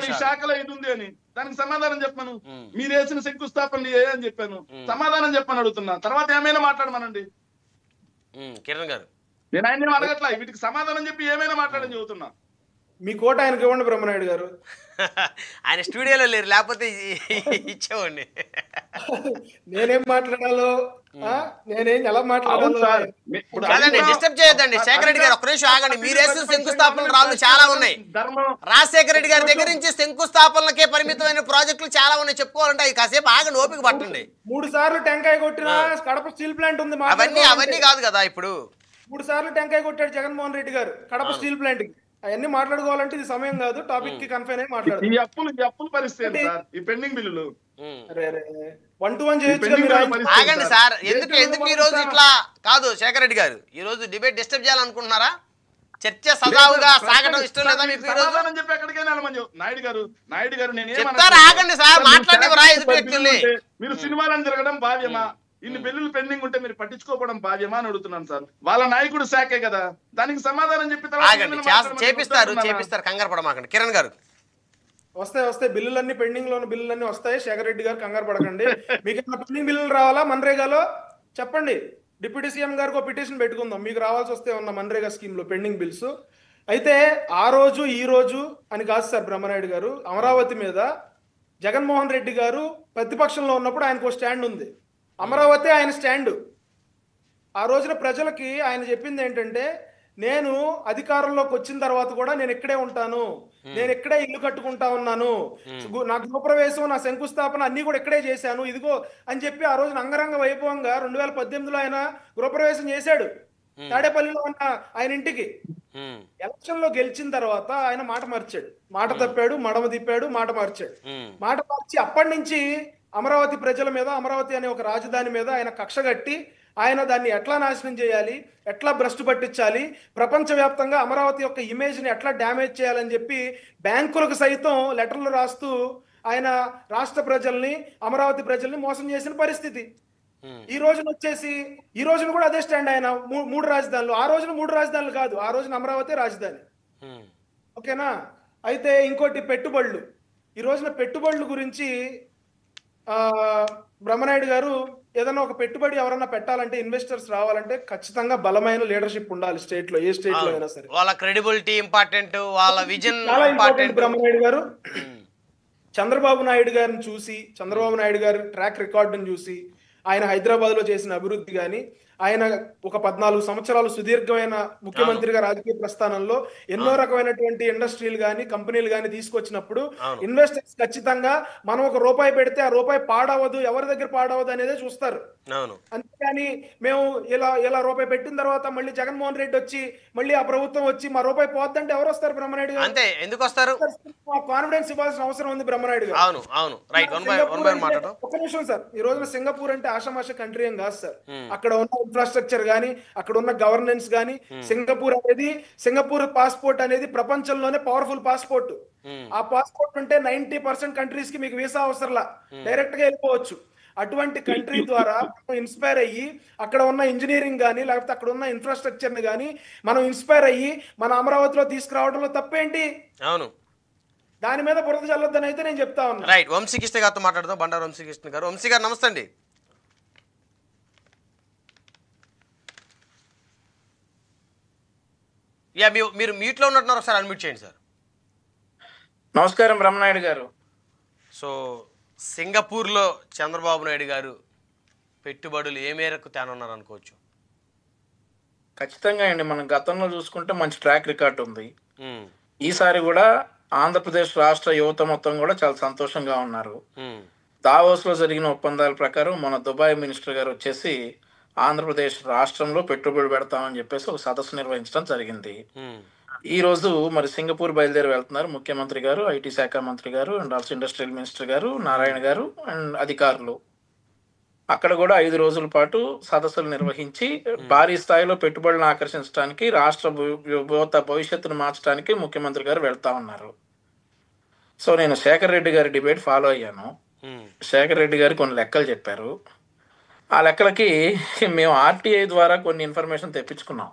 మీ శాఖలో ఇది ఉంది అని, దానికి సమాధానం చెప్పాను. మీరు వేసిన శంకుస్థాపన అని చెప్పాను, సమాధానం చెప్పని అడుగుతున్నా. తర్వాత ఏమైనా మాట్లాడమనండి. కిరణ్ గారు, నేను ఆయన అడగట్లా, వీటికి సమాధానం చెప్పి ఏమైనా మాట్లాడని చెబుతున్నా. మీ కోట ఆయనకి ఇవ్వండి బ్రహ్మనాయుడు గారు. ఆయన స్టూడియోలో లేరు, లేకపోతే ఇచ్చేవాడిని. నేనేం మాట్లాడాలో, నేనేం ఎలా మాట్లాడాలో డిస్టర్బ్ చేయొద్దండి. శేఖర్ రెడ్డి గారు ఒక్క నిమిషం ఆగండి. మీరేసిన శంకుస్థాపన రాళ్ళు చాలా ఉన్నాయి. రాజశేఖర రెడ్డి గారి దగ్గర నుంచి శంకుస్థాపనలకే పరిమితమైన ప్రాజెక్టులు చాలా ఉన్నాయి, చెప్పుకోవాలంటే అవి కాసేపు ఆగండి, ఓపిక పట్టండి. 3 సార్లు టెంకాయ కొట్టిన కడప స్టీల్ ప్లాంట్ ఉంది, అవన్నీ కాదు కదా. ఇప్పుడు 3 సార్లు టెంకాయ కొట్టాడు జగన్మోహన్ రెడ్డి గారు కడప స్టీల్ ప్లాంట్ కి. అవన్నీ మాట్లాడుకోవాలంటే ఇది సమయం కాదు, టాపిక్ కి కన్ఫైన్ అయ్యి మాట్లాడారు. ఈ అప్పులు పరిస్థితి సార్, ఈ పెండింగ్ బిల్లులు 1-to-1 చేయొచ్చు. ఆగండి సార్, ఎందుకు ఈ రోజు ఇట్లా కాదు. శేఖర్ రెడ్డి గారు, ఈ రోజు డిబేట్ డిస్టర్బ్ చేయాలనుకుంటున్నారా? చర్చ సజావుగా సాగడం ఇష్టం లేదా మీకు ఈరోజు? సమాధానం చెప్పి ఎక్కడికైనా వెళ్ళమని నాయుడు గారు నేను చెప్తారా? ఆగండి సార్, మాట్లాడేవరా ఎదుటి వ్యక్తుల్ని. మీరు సినిమాలను తిరగడం భావ్యమా? ఇన్ని బిల్లులు పెండింగ్ ఉంటే మీరు పట్టించుకోవడం భావ్యమా అని అడుగుతున్నాను సార్. వాళ్ళ నాయకుడు శాఖే కదా, దానికి సమాధానం చెప్పి ఆగండి, చేపిస్తారు, కంగారు పడమాకండి. కిరణ్ గారు, వస్తాయి బిల్లులన్నీ పెండింగ్ లో ఉన్న బిల్లులన్నీ వస్తాయి. శేఖర్ రెడ్డి గారు కంగారు పడకండి. మీకు ఏమైనా పెండింగ్ బిల్లులు రావాలా మన్రేగాలో చెప్పండి, డిప్యూటీ సీఎం గారికి ఒక పిటిషన్ పెట్టుకుందాం. మీకు రావాల్సి వస్తే ఉన్న మన్రేగా స్కీమ్ లో పెండింగ్ బిల్స్. అయితే ఆ రోజు ఈ రోజు అని కాదు సార్ బ్రహ్మనాయుడు గారు, అమరావతి మీద జగన్మోహన్ రెడ్డి గారు ప్రతిపక్షంలో ఉన్నప్పుడు ఆయనకు స్టాండ్ ఉంది. అమరావతి ఆయన స్టాండ్. ఆ రోజున ప్రజలకి ఆయన చెప్పింది ఏంటంటే, నేను అధికారంలోకి వచ్చిన తర్వాత కూడా నేను ఇక్కడే ఉంటాను, నేను ఇక్కడే ఇల్లు కట్టుకుంటా ఉన్నాను, నా గృహప్రవేశం నా శంకుస్థాపన అన్ని కూడా ఇక్కడే చేశాను ఇదిగో అని చెప్పి ఆ రోజున అంగరంగ వైభవంగా 2018లో ఆయన గృహప్రవేశం చేశాడు తాడేపల్లిలో ఉన్న ఆయన ఇంటికి. ఎలక్షన్ లో గెలిచిన తర్వాత ఆయన మాట మార్చాడు, మాట తప్పాడు, మడమ తిప్పాడు, మాట మార్చాడు. మాట మార్చి అప్పటి నుంచి అమరావతి ప్రజల మీద, అమరావతి అనే ఒక రాజధాని మీద ఆయన కక్ష కట్టి ఆయన దాన్ని ఎట్లా నాశనం చేయాలి, ఎట్లా భ్రష్టు పట్టించాలి, ప్రపంచవ్యాప్తంగా అమరావతి యొక్క ఇమేజ్ని ఎట్లా డ్యామేజ్ చేయాలని చెప్పి బ్యాంకులకు సైతం లెటర్లు రాస్తూ ఆయన రాష్ట్ర ప్రజల్ని, అమరావతి ప్రజల్ని మోసం చేసిన పరిస్థితి. ఈ రోజున వచ్చేసి ఈ రోజున కూడా అదే స్టాండ్. ఆయన 3 రాజధానులు, ఆ రోజున 3 రాజధానులు కాదు, ఆ రోజున అమరావతి రాజధాని. ఓకేనా? అయితే ఇంకోటి పెట్టుబడులు. ఈ రోజున పెట్టుబడుల గురించి బ్రహ్మనాయుడు గారు ఏదైనా ఒక పెట్టుబడి ఎవరన్నా పెట్టాలంటే, ఇన్వెస్టర్స్ రావాలంటే ఖచ్చితంగా బలమైన లీడర్షిప్ ఉండాలి స్టేట్ లో, ఏ స్టేట్ లో అయినా సరే. వాళ్ళ క్రెడిబిలిటీ ఇంపార్టెంట్, వాళ్ళ విజన్ చాలా ఇంపార్టెంట్. బ్రహ్మనాయుడు గారు చంద్రబాబు నాయుడు గారిని చూసి, చంద్రబాబు నాయుడు గారి ట్రాక్ రికార్డును చూసి, ఆయన హైదరాబాద్ లో చేసిన అభివృద్ధి కానీ, ఆయన ఒక 14 సంవత్సరాలు సుదీర్ఘమైన ముఖ్యమంత్రిగా రాజకీయ ప్రస్థానంలో ఎన్నో రకమైనటువంటి ఇండస్ట్రీలు కానీ కంపెనీలు కానీ తీసుకొచ్చినప్పుడు ఇన్వెస్టర్స్ ఖచ్చితంగా మనం ఒక రూపాయి పెడితే ఆ రూపాయి పాడవదు, ఎవరి దగ్గర పాడవదు అనేదే చూస్తారు. అంతేగాని మేము ఇలా రూపాయి పెట్టిన తర్వాత మళ్ళీ జగన్మోహన్ రెడ్డి వచ్చి మళ్ళీ ఆ ప్రభుత్వం వచ్చి మా రూపాయి పోద్దంటే ఎవరు వస్తారు? బ్రహ్మనాయుడు గారు. అంతే, ఎందుకు వస్తారు? కాన్ఫిడెన్స్ ఇవ్వాల్సిన అవసరం ఉంది బ్రహ్మనాయుడు గారు. ఒక నిమిషం సార్, ఈ రోజున సింగపూర్ అంటే ఆషామాష కంట్రీ ఏం కాదు సార్. అక్కడ ఉన్న ఇన్ఫ్రాస్ట్రక్చర్ గానీ, అక్కడ ఉన్న గవర్నెన్స్ గానీ, సింగపూర్ పాస్పోర్ట్ అనేది ప్రపంచంలోనే పవర్ఫుల్ పాస్పోర్ట్. ఆ పాస్పోర్ట్ ఉంటే 90% కంట్రీస్ కి మీకు వీసా అవసరంలా, డైరెక్ట్ గా వెళ్ళిపోవచ్చు. అటువంటి కంట్రీ ద్వారా ఇన్స్పైర్ అయ్యి అక్కడ ఉన్న ఇంజనీరింగ్ కానీ లేకపోతే అక్కడ ఉన్న ఇన్ఫ్రాస్ట్రక్చర్ ని కానీ మనం ఇన్స్పైర్ అయ్యి మన అమరావతిలో తీసుకురావడంలో తప్పేంటి? అవును, దాని మీద బురద చల్లొద్దని అయితే నేను చెప్తా ఉన్నా. రైట్, వంశీకృష్ణ గారితో మాట్లాడదాం. బండారు వంశీకృష్ణ గారు. వంశీ గారు నమస్తే అండి. మీరు మ్యూట్లో ఉన్నట్టున్నారు, ఒకసారి అన్మ్యూట్ చేయండి సార్. నమస్కారం బ్రహ్మనాయుడు గారు. సో సింగపూర్లో చంద్రబాబు నాయుడు గారు పెట్టుబడులు ఏ మేరకు తేనున్నారు అనుకోవచ్చు? ఖచ్చితంగా అండి, మనం గతంలో చూసుకుంటే మంచి ట్రాక్ రికార్డ్ ఉంది. ఈసారి కూడా ఆంధ్రప్రదేశ్ రాష్ట్ర యువత మొత్తం కూడా చాలా సంతోషంగా ఉన్నారు. దావోస్ లో జరిగిన ఒప్పందాల ప్రకారం మన దుబాయ్ మినిస్టర్ గారు వచ్చేసి ఆంధ్రప్రదేశ్ రాష్ట్రంలో పెట్టుబడి పెడతామని చెప్పేసి ఒక సదస్సు నిర్వహించడం జరిగింది. ఈ రోజు మరి సింగపూర్ బయలుదేరి వెళ్తున్నారు ముఖ్యమంత్రి గారు, ఐటీ శాఖ మంత్రి గారు, అండ్ ఆల్సో ఇండస్ట్రియల్ మినిస్టర్ గారు, నారాయణ గారు అండ్ అధికారులు. అక్కడ కూడా 5 రోజుల పాటు సదస్సులు నిర్వహించి భారీ స్థాయిలో పెట్టుబడులను ఆకర్షించడానికి, రాష్ట్ర భవిష్యత్తును మార్చడానికి ముఖ్యమంత్రి గారు వెళ్తా ఉన్నారు. సో నేను శేఖర్ రెడ్డి గారి డిబేట్ ఫాలో అయ్యాను. శేఖర్ రెడ్డి గారు కొన్ని లెక్కలు చెప్పారు. ఆ లెక్కలకి మేము ఆర్టీఐ ద్వారా కొన్ని ఇన్ఫర్మేషన్ తెప్పించుకున్నాం.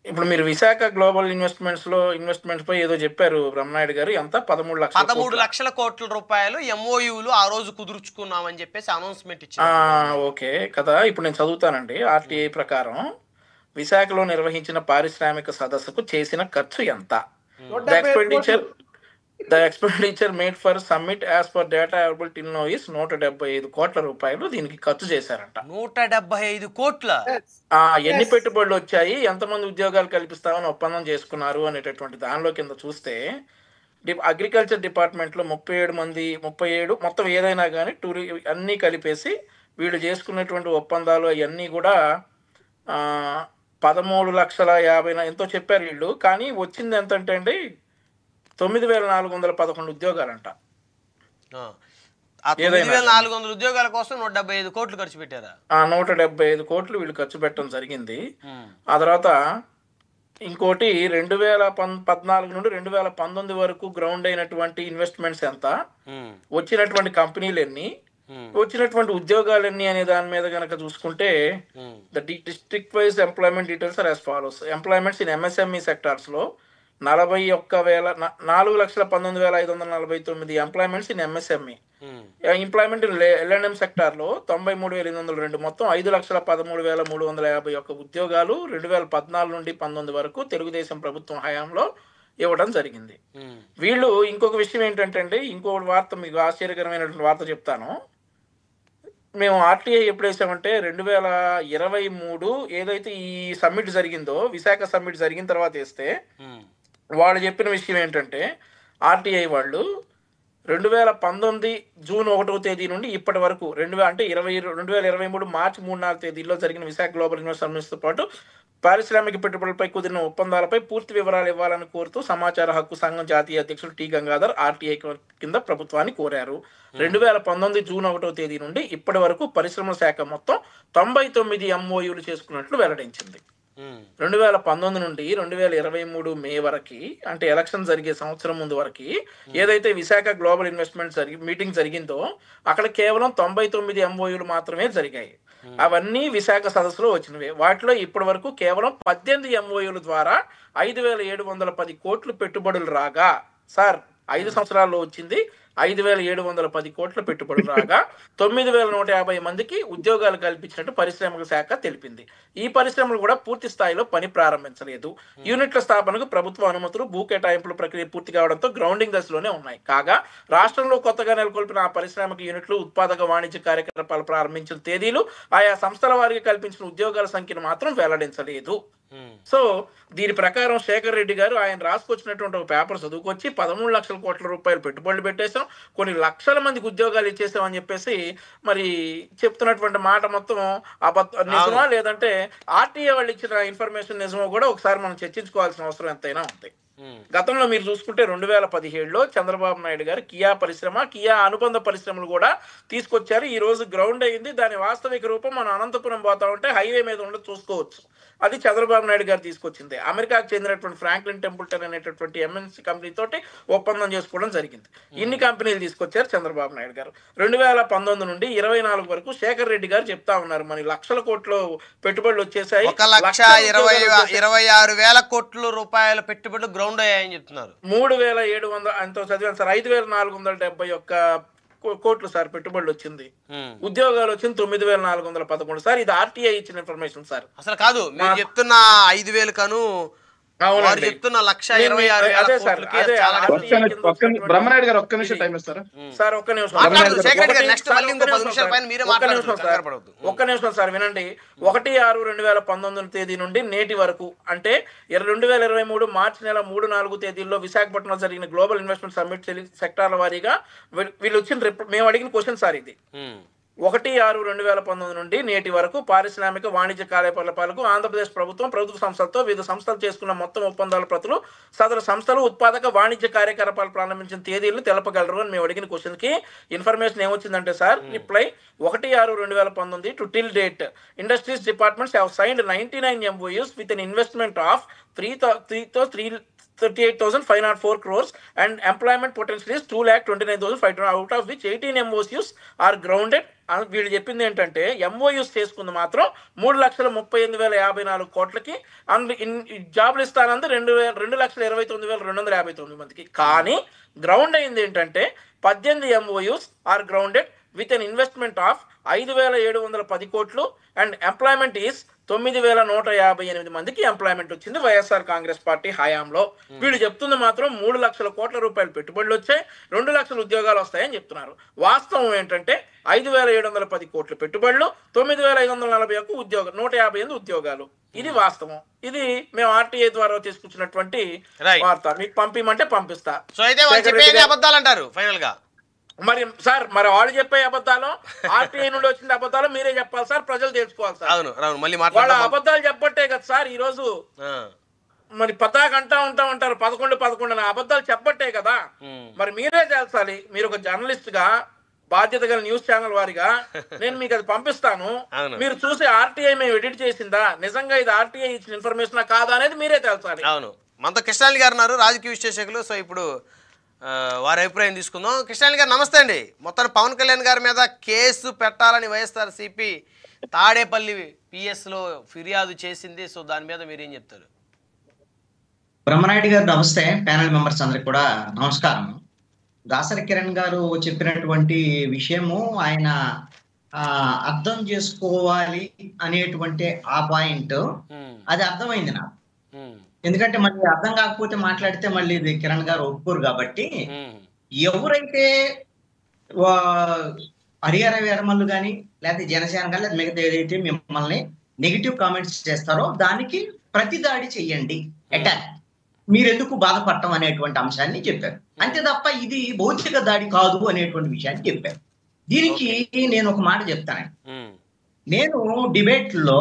ఇప్పుడు మీరు విశాఖ గ్లోబల్ ఇన్వెస్ట్మెంట్స్ పై ఏదో చెప్పారు బ్రహ్మనాయుడు గారు, ఎంత 13 లక్షల కోట్ల రూపాయలు ఎంఓయూలు ఆ రోజు కుదుర్చుకున్నామని చెప్పేసి అనౌన్స్మెంట్ ఇచ్చారు. ఓకే కదా, ఇప్పుడు నేను చదువుతానండి. ఆర్టీఐ ప్రకారం విశాఖలో నిర్వహించిన పారిశ్రామిక సదస్సుకు చేసిన ఖర్చు ఎంత? The expenditure made for summit as per data available till now is 175 కోట్ల రూపాయలు దీనికి ఖర్చు చేశారంట. 175 కోట్ల. ఎన్ని పెట్టుబడులు వచ్చాయి, ఎంతమంది ఉద్యోగాలు కల్పిస్తామని ఒప్పందం చేసుకున్నారు అనేటటువంటి దానిలో కింద చూస్తే అగ్రికల్చర్ డిపార్ట్మెంట్ లో 37 మొత్తం ఏదైనా కానీ అన్నీ కలిపేసి వీళ్ళు చేసుకున్నటువంటి ఒప్పందాలు అవన్నీ కూడా 13,50,000 ఎంతో చెప్పారు వీళ్ళు. కానీ వచ్చింది ఎంతంటే అండి 9,411 ఉద్యోగాలంట. 9,400 ఉద్యోగాల కోసం 175 కోట్లు ఖర్చు పెట్టారా? 175 కోట్లు వీళ్ళు ఖర్చు పెట్టడం జరిగింది. ఆ తర్వాత ఇంకోటి 2014 నుండి 2019 వరకు గ్రౌండ్ అయినటువంటి ఇన్వెస్ట్మెంట్స్ ఎంత, వచ్చినటువంటి కంపెనీలు ఎన్ని, వచ్చినటువంటి ఉద్యోగాలు ఎన్ని అనే దాని మీద కనుక చూసుకుంటే the district wise employment details are as follows. Employments in MSME sectors లో 419,549 employments in MSME. Employment in LNM sector లో 93,802, మొత్తం 5,13,351 ఉద్యోగాలు 2014 నుండి 19 వరకు తెలుగుదేశం ప్రభుత్వం హయాంలో ఇవ్వడం జరిగింది. వీళ్ళు ఇంకొక విషయం ఏంటంటే అండి, ఇంకొక వార్త మీకు ఆశ్చర్యకరమైనటువంటి వార్త చెప్తాను. మేము ఆర్టీఐ ఎప్పుడు వేసామంటే 2023 ఏదైతే ఈ సమ్మిట్ జరిగిందో, విశాఖ సమ్మిట్ జరిగిన తర్వాత వేస్తే వాళ్ళు చెప్పిన విషయం ఏంటంటే ఆర్టీఐ వాళ్ళు 2019 జూన్ 1వ తేదీ నుండి ఇప్పటి వరకు 2023 మార్చి 3-4 తేదీల్లో జరిగిన విశాఖ గ్లోబల్ ఇన్వెస్ట్మెంట్స్తో పాటు పారిశ్రామిక పెట్టుబడులపై కుదిరిన ఒప్పందాలపై పూర్తి వివరాలు ఇవ్వాలని కోరుతూ సమాచార హక్కు సంఘం జాతీయ అధ్యక్షుడు టి గంగాధర్ ఆర్టీఐ కింద ప్రభుత్వాన్ని కోరారు. 2019 జూన్ 1వ తేదీ నుండి ఇప్పటి వరకు పరిశ్రమల శాఖ మొత్తం 99 MOUలు చేసుకున్నట్లు వెల్లడించింది. 2019 నుండి 2023 మే వరకు, అంటే ఎలక్షన్ జరిగే సంవత్సరం ముందు వరకు ఏదైతే విశాఖ గ్లోబల్ ఇన్వెస్ట్మెంట్ మీటింగ్ జరిగిందో అక్కడ కేవలం 99 MOUలు మాత్రమే జరిగాయి. అవన్నీ విశాఖ సదస్సులో వచ్చినవి. వాటిలో ఇప్పటి వరకు కేవలం 18 MOUల ద్వారా 5,710 కోట్లు పెట్టుబడులు రాగా, సార్ 5 సంవత్సరాల్లో వచ్చింది 5,710 కోట్ల పెట్టుబడులు రాగా 9,150 మందికి ఉద్యోగాలు కల్పించినట్టు పరిశ్రమల శాఖ తెలిపింది. ఈ పరిశ్రమలు కూడా పూర్తి స్థాయిలో పని ప్రారంభించలేదు. యూనిట్ల స్థాపనకు ప్రభుత్వ అనుమతులు, భూ కేటాయింపుల ప్రక్రియ పూర్తి కావడంతో గ్రౌండింగ్ దశలోనే ఉన్నాయి. కాగా రాష్ట్రంలో కొత్తగా నెలకొల్పిన ఆ పారిశ్రామిక యూనిట్లు, ఉత్పాదక వాణిజ్య కార్యకలాపాలు ప్రారంభించిన తేదీలు, ఆయా సంస్థల వారికి కల్పించిన ఉద్యోగాల సంఖ్యను మాత్రం వెల్లడించలేదు. సో దీని ప్రకారం శేఖర్ రెడ్డి గారు ఆయన రాసుకొచ్చినటువంటి ఒక పేపర్ చదువుకొచ్చి 13 లక్షల కోట్ల రూపాయలు పెట్టుబడులు పెట్టేశాం, కొన్ని లక్షల మందికి ఉద్యోగాలు ఇచ్చేసామని చెప్పేసి మరి చెప్తున్నటువంటి మాట మొత్తం నిజమా లేదంటే ఆర్టీఏ వాళ్ళు ఇచ్చిన ఇన్ఫర్మేషన్ నిజమో కూడా ఒకసారి మనం చర్చించుకోవాల్సిన అవసరం ఎంతైనా ఉంది. గతంలో మీరు చూసుకుంటే 2017లో చంద్రబాబు నాయుడు గారు కియా పరిశ్రమ, కియా అనుబంధ పరిశ్రమలు కూడా తీసుకొచ్చారు. ఈ రోజు గ్రౌండ్ అయింది. దాని వాస్తవిక రూపం మనం అనంతపురం పోతా ఉంటే హైవే మీద ఉండదు చూసుకోవచ్చు. అది చంద్రబాబు నాయుడు గారు తీసుకొచ్చింది. అమెరికాకు చెందినటువంటి ఫ్రాంక్లిన్ టెంపుల్టన్ అనేటటువంటి ఎంఎన్సీ కంపెనీ తోటి ఒప్పందం చేసుకోవడం జరిగింది. ఇన్ని కంపెనీలు తీసుకొచ్చారు చంద్రబాబు నాయుడు గారు. 2019 నుండి 24 వరకు శేఖర్ రెడ్డి గారు చెప్తా ఉన్నారు మరి లక్షల కోట్లు పెట్టుబడులు వచ్చేసాయి, 1,26,000 కోట్ల రూపాయల పెట్టుబడులు గ్రౌండ్ అయ్యాయని చెప్తున్నారు. 3,700 అంత చదివాను సార్, 5,471 కోట్లు సార్ పెట్టుబడులు వచ్చింది. ఉద్యోగాలు వచ్చింది 9,411 సార్. ఇది ఆర్టీఐ ఇచ్చిన ఇన్ఫర్మేషన్ సార్. అసలు కాదు మీరు చెప్తున్న 5,000 కను చెప్తున్న 1,26,000 బ్రహ్మనాయుడు గారు ఒక్క నిమిషం టైం ఇస్తారా సార్? ఒక్క నిమిషం సార్ వినండి. 1/6/2019 తేదీ నుండి నేటి వరకు, అంటే 2023 మార్చి నెల 3-4 తేదీల్లో విశాఖపట్నంలో జరిగిన గ్లోబల్ ఇన్వెస్ట్మెంట్ సమ్మిట్ సెక్టార్ల వారీగా వీళ్ళు వచ్చిన మేము అడిగిన క్వశ్చన్ సార్ ఇది. 1/6/2019 నుండి నేటి వరకు పారిశ్రామిక వాణిజ్య కార్యకలాపాలకు ఆంధ్రప్రదేశ్ ప్రభుత్వం, ప్రభుత్వ సంస్థలతో వివిధ సంస్థలు చేసుకున్న మొత్తం ఒప్పందాల ప్రతులు, సదరు సంస్థలు ఉత్పాదక వాణిజ్య కార్యకలాపాలు ప్రారంభించిన తేదీలను తెలపగలరు అని మేము అడిగిన క్వశ్చన్ కి ఇన్ఫర్మేషన్ ఏమొచ్చిందంటే sir, reply 1/6/2019 to till date industries departments have signed 99 MOUs with an investment of 38,504 crores and employment potential is 2,29,500, out of which 18 MOUs are grounded. వీళ్ళు చెప్పింది ఏంటంటే MOUs చేసుకుంది మాత్రం 3,38,054 కోట్లకి, జాబ్లు ఇస్తానంది 2,29,259 మందికి. కానీ గ్రౌండ్ అయింది ఏంటంటే 18 MOUs are grounded with an investment of 5,710 కోట్లు అండ్ ఎంప్లాయ్మెంట్ ఈస్ 9,158 మందికి ఎంప్లాయ్మెంట్ వచ్చింది వైఎస్ఆర్ కాంగ్రెస్ పార్టీ హయాంలో. వీళ్ళు చెప్తుంది మాత్రం 3 లక్షల కోట్ల రూపాయలు పెట్టుబడులు వచ్చాయి, 2 లక్షల ఉద్యోగాలు వస్తాయని చెప్తున్నారు. వాస్తవం ఏంటంటే 5,710 కోట్ల పెట్టుబడులు, 9,541 ఉద్యోగాలు, 158 ఉద్యోగాలు. ఇది వాస్తవం. ఇది మేము ఆర్టీఐ ద్వారా తీసుకొచ్చినటువంటి వార్త. మీకు పంపిమంటే పంపిస్తా. మరి సార్ మరి వాళ్ళు చెప్పే అబద్ధాలు, ఆర్టీఐ నుండి వచ్చిన అబద్ధాలు మీరే చెప్పాలి సార్, ప్రజలు తెలుసుకోవాలి సార్. వాళ్ళ అబద్ధాలు చెప్పట్టే కదా సార్ ఈ రోజు మరి పతాక ఉంటారు 11 అనే అబద్ధాలు చెప్పట్టే కదా. మరి మీరే తెలుసాలి. మీరు ఒక జర్నలిస్ట్ గా బాధ్యత గల న్యూస్ ఛానల్ వారిగా నేను మీకు అది పంపిస్తాను. మీరు చూసి ఆర్టీఐ మేము ఎడిట్ చేసిందా, నిజంగా ఇది ఆర్టీఐ ఇచ్చిన ఇన్ఫర్మేషన్ కాదా అనేది మీరే తెలుసాలి. అవును, మనతో కృష్ణాలి గారు ఉన్నారు, రాజకీయ విశ్లేషకులు. సో ఇప్పుడు వారి అభిప్రాయం తీసుకుందాం. కృష్ణాలి గారు నమస్తే అండి. మొత్తం పవన్ కళ్యాణ్ గారి మీద కేసు పెట్టాలని వైఎస్ఆర్సీపీ తాడేపల్లి పిఎస్లో ఫిర్యాదు చేసింది. సో దాని మీద మీరేం చెప్తారు? బ్రహ్మనాయుడు గారు నమస్తే. ప్యానెల్ మెంబర్స్ అందరికి కూడా నమస్కారం. దాసరి కిరణ్ గారు చెప్పినటువంటి విషయము ఆయన అర్థం చేసుకోవాలి అనేటువంటి ఆ పాయింట్ అది అర్థమైంది నాకు. ఎందుకంటే మళ్ళీ అర్థం కాకపోతే మాట్లాడితే మళ్ళీ ఇది కిరణ్ గారు ఒప్పుకోరు. కాబట్టి ఎవరైతే హరిహర వీరమల్లు కానీ లేకపోతే జనసేన కానీ లేదా మిగతా ఏదైతే మిమ్మల్ని నెగిటివ్ కామెంట్స్ చేస్తారో దానికి ప్రతి దాడి చెయ్యండి, అటాక్, మీరెందుకు బాధపడటం అనేటువంటి అంశాన్ని చెప్పారు. అంతే తప్ప ఇది భౌతిక దాడి కాదు అనేటువంటి విషయాన్ని చెప్పారు. దీనికి నేను ఒక మాట చెప్తాను. నేను డిబేట్లో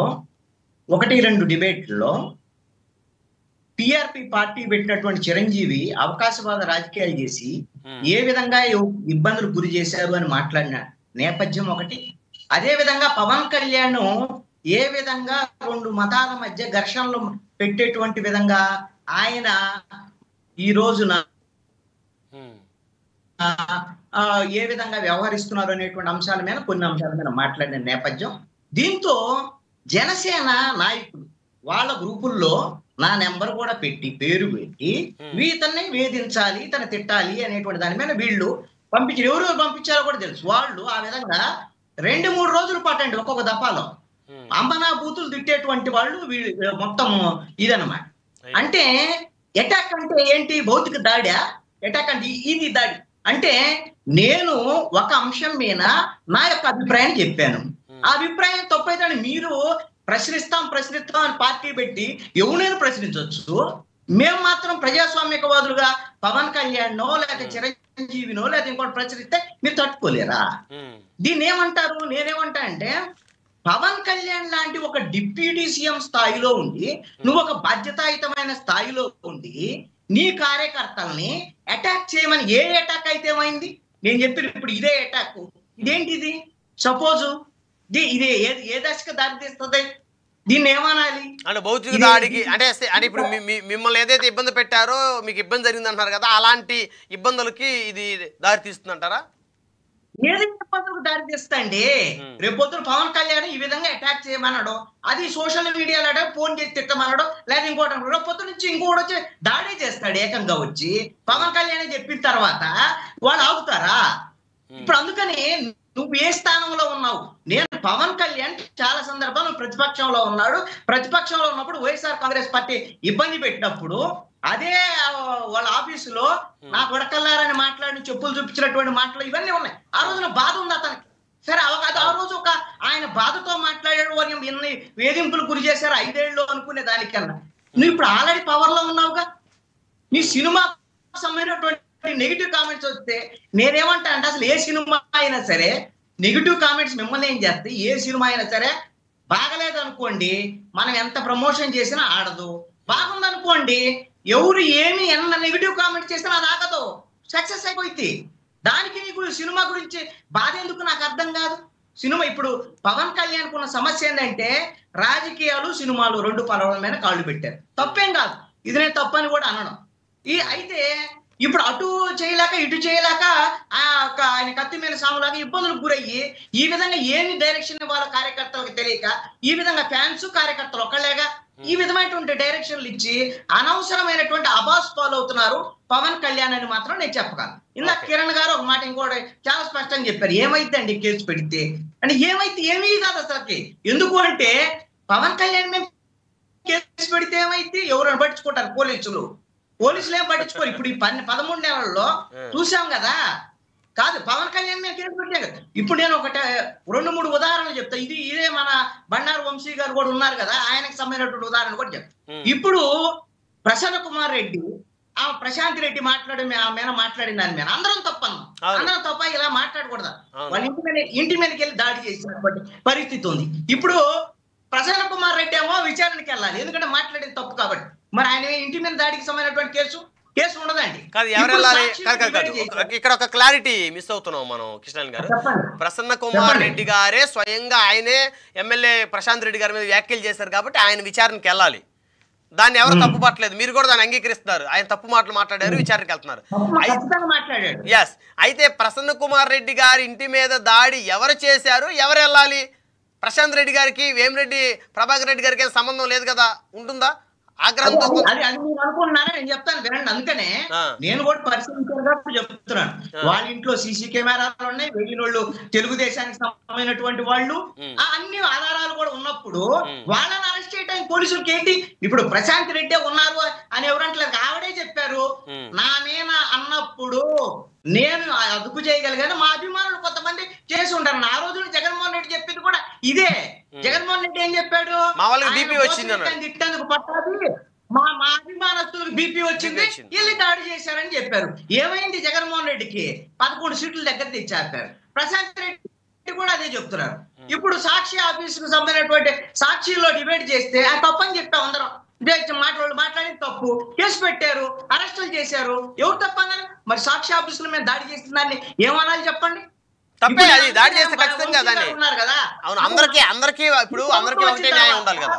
1-2 డిబేట్లో టిఆర్పి పార్టీ పెట్టినటువంటి చిరంజీవి అవకాశవాద రాజకీయాలు చేసి ఏ విధంగా ఇబ్బందులు గురి చేశారు అని మాట్లాడిన నేపథ్యం ఒకటి. అదే విధంగా పవన్ కళ్యాణ్ ఏ విధంగా 2 మతాల మధ్య ఘర్షణలు పెట్టేటువంటి విధంగా ఆయన ఈ రోజున ఏ విధంగా వ్యవహరిస్తున్నారు అనేటువంటి అంశాల మీద కొన్ని అంశాల మీద మాట్లాడిన నేపథ్యం. దీంతో జనసేన నాయకులు వాళ్ళ గ్రూపుల్లో నా నెంబర్ కూడా పెట్టి పేరు పెట్టి ఇతన్ని వేధించాలి, ఇతను తిట్టాలి అనేటువంటి దాని మీద వీళ్ళు పంపించారు. ఎవరు పంపించారో కూడా తెలుసు. వాళ్ళు ఆ విధంగా 2-3 రోజుల పాటు అండి ఒక్కొక్క దఫాలో అంబనా బూతులు తిట్టేటువంటి వాళ్ళు వీళ్ళు మొత్తం ఇదన్నమాట. అంటే అటాక్ అంటే ఏంటి? భౌతిక దాడా? అటాక్ అంటే ఇది దాడి అంటే నేను ఒక అంశం మీద నా యొక్క అభిప్రాయాన్ని చెప్పాను. ఆ అభిప్రాయం తప్పైతే మీరు ప్రశ్నిస్తాం అని పార్టీ పెట్టి ఎవరైనా ప్రశ్నించవచ్చు. మేము మాత్రం ప్రజాస్వామ్యవాదులుగా పవన్ కళ్యాణ్నో లేకపోతే చిరంజీవినో లేకపోతే ఇంకోటి ప్రశ్నిస్తే మీరు తట్టుకోలేరా? దీన్ని ఏమంటారు? నేనేమంటా అంటే పవన్ కళ్యాణ్ లాంటి ఒక డిప్యూటీ సీఎం స్థాయిలో ఉండి నువ్వు ఒక బాధ్యతాయుతమైన స్థాయిలో ఉండి నీ కార్యకర్తల్ని అటాక్ చేయమని ఏ అటాక్ అయితే ఏమైంది? నేను చెప్పిన ఇప్పుడు ఇదే అటాక్. ఇదేంటిది? సపోజ్ ఇది ఏ దశకు దారితీస్తుంది? దీన్ని ఏమనాలి? అంటే భౌతిక దాడికి అంటే ఇప్పుడు మిమ్మల్ని ఏదైతే ఇబ్బంది పెట్టారో మీకు ఇబ్బంది జరిగింది అంటారు కదా, అలాంటి ఇబ్బందులకి ఇది దారి తీస్తుందంటారా? ఏదైతే ఇబ్బందులకు దారి తీస్తండి. రేపొద్దున పవన్ కళ్యాణ్ ఈ విధంగా అటాక్ చేయమన్నాడు, అది సోషల్ మీడియాలో ఫోన్ చేసి తిట్టమన్నాడు, లేదా ఇంకోటి రేపొద్దు నుంచి ఇంకోటి వచ్చి దాడి చేస్తాడు ఏకంగా వచ్చి. పవన్ కళ్యాణ్ చెప్పిన తర్వాత వాళ్ళు ఆగుతారా? ఇప్పుడు అందుకని నువ్వు ఏ స్థానంలో ఉన్నావు? నేను పవన్ కళ్యాణ్ చాలా సందర్భాలు ప్రతిపక్షంలో ఉన్నాడు. ప్రతిపక్షంలో ఉన్నప్పుడు వైఎస్ఆర్ కాంగ్రెస్ పార్టీ ఇబ్బంది పెట్టినప్పుడు అదే వాళ్ళ ఆఫీసులో నా కొడకల్లారని మాట్లాడి చెప్పులు చూపించినటువంటి మాటలు ఇవన్నీ ఉన్నాయి. ఆ రోజున బాధ ఉంది అతనికి. సరే ఆ రోజు ఒక ఆయన బాధతో మాట్లాడాడు, వారిని ఎన్ని వేధింపులు గురి చేశారు 5 ఏళ్ళు అనుకునే దానికన్నా నువ్వు ఇప్పుడు ఆల్రెడీ పవర్ లో ఉన్నావుగా. నీ సినిమా సంబంధించినటువంటి నెగిటివ్ కామెంట్స్ వస్తే నేనేమంటా అంటే అసలు ఏ సినిమా అయినా సరే నెగిటివ్ కామెంట్స్ మిమ్మల్ని ఏం చేస్తాయి? ఏ సినిమా అయినా సరే బాగలేదు అనుకోండి, మనం ఎంత ప్రమోషన్ చేసినా ఆడదు. బాగుందనుకోండి, ఎవరు ఏమి ఎన్న నెగిటివ్ కామెంట్ చేసినా అది ఆగదు, సక్సెస్ అయిపోయింది. దానికి నీకు సినిమా గురించి బాధ ఎందుకు నాకు అర్థం కాదు. సినిమా ఇప్పుడు పవన్ కళ్యాణ్ కున్న సమస్య ఏంటంటే రాజకీయాలు సినిమాలు 2 పర్వాల మీద కాళ్ళు పెట్టారు. తప్పేం కాదు, ఇది నేను తప్పని కూడా అనడం. అయితే ఇప్పుడు అటు చేయలేక ఇటు చేయలేక ఆయన కత్తి మీద సాములాగా ఇబ్బందులకు గురయ్యి ఈ విధంగా ఏమి డైరెక్షన్ వాళ్ళ కార్యకర్తలకు తెలియక ఈ విధంగా ఫ్యాన్స్ కార్యకర్తలు ఒకళ్ళేగా ఈ విధమైనటువంటి డైరెక్షన్లు ఇచ్చి అనవసరమైనటువంటి అబాస్ ఫాలో అవుతున్నారు పవన్ కళ్యాణ్ అని మాత్రం నేను చెప్పగలను. ఇందాక కిరణ్ గారు ఒక మాట ఇంకోటి చాలా స్పష్టంగా చెప్పారు. ఏమైందండి కేసు పెడితే అంటే ఏమైతే ఏమీ కాదు అసలుకి. ఎందుకు అంటే పవన్ కళ్యాణ్ మేము కేసు పెడితే ఏమైతే ఎవరైనా పట్టించుకుంటారు? పోలీసులు ఏం పట్టించుకోరు. ఇప్పుడు ఈ 13 నెలల్లో చూసాం కదా. కాదు పవన్ కళ్యాణ్ మేము కేసు పెట్టాం కదా. ఇప్పుడు నేను 2-3 ఉదాహరణలు చెప్తా. ఇదే మన బండారు వంశీ గారు కూడా ఉన్నారు కదా, ఆయనకు సంబంధించినటువంటి ఉదాహరణ కూడా చెప్తా. ఇప్పుడు ప్రసన్న కుమార్ రెడ్డి ప్రశాంత్ రెడ్డి మాట్లాడిన దాని మీద అందరం తప్ప ఇలా మాట్లాడకూడదు. వాళ్ళ ఇంటి మీదకి వెళ్ళి దాడి చేసినటువంటి పరిస్థితి ఉంది. ఇప్పుడు ప్రసన్న కుమార్ రెడ్డి ఏమో విచారణకి వెళ్ళాలి, ఎందుకంటే మాట్లాడేది తప్పు కాబట్టి. మరి ఆయన ఇంటి మీద దాడికి సంబంధించినటువంటి కేసు ఉండదండి. కాదు ఎవరు ఇప్పుడు వెళ్ళాలి? సాక్షి కాదు కాదు కాదు డిబేట్ చేశారు. ఇక్కడ ఒక క్లారిటీ మిస్ అవుతున్నాం మనం కృష్ణన్ గారు. చెప్పండి. ప్రసన్న కుమార్ రెడ్డి గారే స్వయంగా ఆయనే ఎమ్మెల్యే ప్రశాంత్ రెడ్డి గారి మీద వ్యాఖ్యలు చేశారు కాబట్టి ఆయన విచారణకి వెళ్ళాలి. దాన్ని ఎవరు తప్పు పట్టలేదు, మీరు కూడా దాన్ని అంగీకరిస్తున్నారు. ఆయన తప్పు మాటలు మాట్లాడారు, విచారణకి వెళ్తున్నారు. ఖచ్చితంగా మాట్లాడాడు. ఎస్, అయితే ప్రసన్న కుమార్ రెడ్డి గారి ఇంటి మీద దాడి ఎవరు చేశారు, ఎవరు వెళ్ళాలి? ప్రశాంత్ రెడ్డి గారికి వేమిరెడ్డి ప్రభాకర్ రెడ్డి గారికి ఏం సంబంధం లేదు కదా, ఉంటుందా ఆగ్రహంతో? అది మీరు అనుకుంటున్నారా? నేను చెప్తాను వినండి. అందుకనే నేను కూడా పరిశీలించాను కాబట్టి చెప్తున్నాను. వాళ్ళ ఇంట్లో సీసీ కెమెరాలు ఉన్నాయి, వెళ్ళిన వాళ్ళు తెలుగుదేశానికి సంబంధించినటువంటి వాళ్ళు, అన్ని ఆధారాలు కూడా ఉన్నప్పుడు వాళ్ళని అరెస్ట్ చేయడానికి పోలీసులకి ఏంటి? ఇప్పుడు ప్రశాంత్ రెడ్డి ఉన్నారు అని ఎవరంటలేదు, ఆవిడే చెప్పారు. నా మీద అన్నప్పుడు నేను అదుపు చేయగలిగాను, మా అభిమానులు కొంతమంది చేసి ఉంటారు. ఆ రోజు జగన్మోహన్ రెడ్డి చెప్పింది కూడా ఇదే. జగన్మోహన్ రెడ్డి ఏం చెప్పాడు? తిట్టేందుకు పట్టాది, మా అభిమానస్తులకు బీపీ వచ్చింది, వెళ్ళి దాడి చేశారని చెప్పారు. ఏమైంది? జగన్మోహన్ రెడ్డికి 11 సీట్లు దగ్గర తెచ్చేస్తారు. ప్రశాంత్ రెడ్డి కూడా అదే చెప్తున్నారు. ఇప్పుడు సాక్షి ఆఫీసుకు సంబంధించినటువంటి సాక్షిలో డిబేట్ చేస్తే ఆ తప్పని చెప్పాం అందరం. మాట్లాడి తప్పు, కేసు పెట్టారు, అరెస్టులు చేశారు. ఎవరు తప్పన్నారు? మరి సాక్షి ఆఫీసుల మీద దాడి చేస్తుందని ఏమనాలి చెప్పండి? తప్పే, అది దాడి చేస్తే ఖచ్చితంగా దాన్ని ఉన్నారు కదా. అవును, అందరికీ ఇప్పుడు అందరికీ ఒకటే న్యాయం ఉండాలి కదా.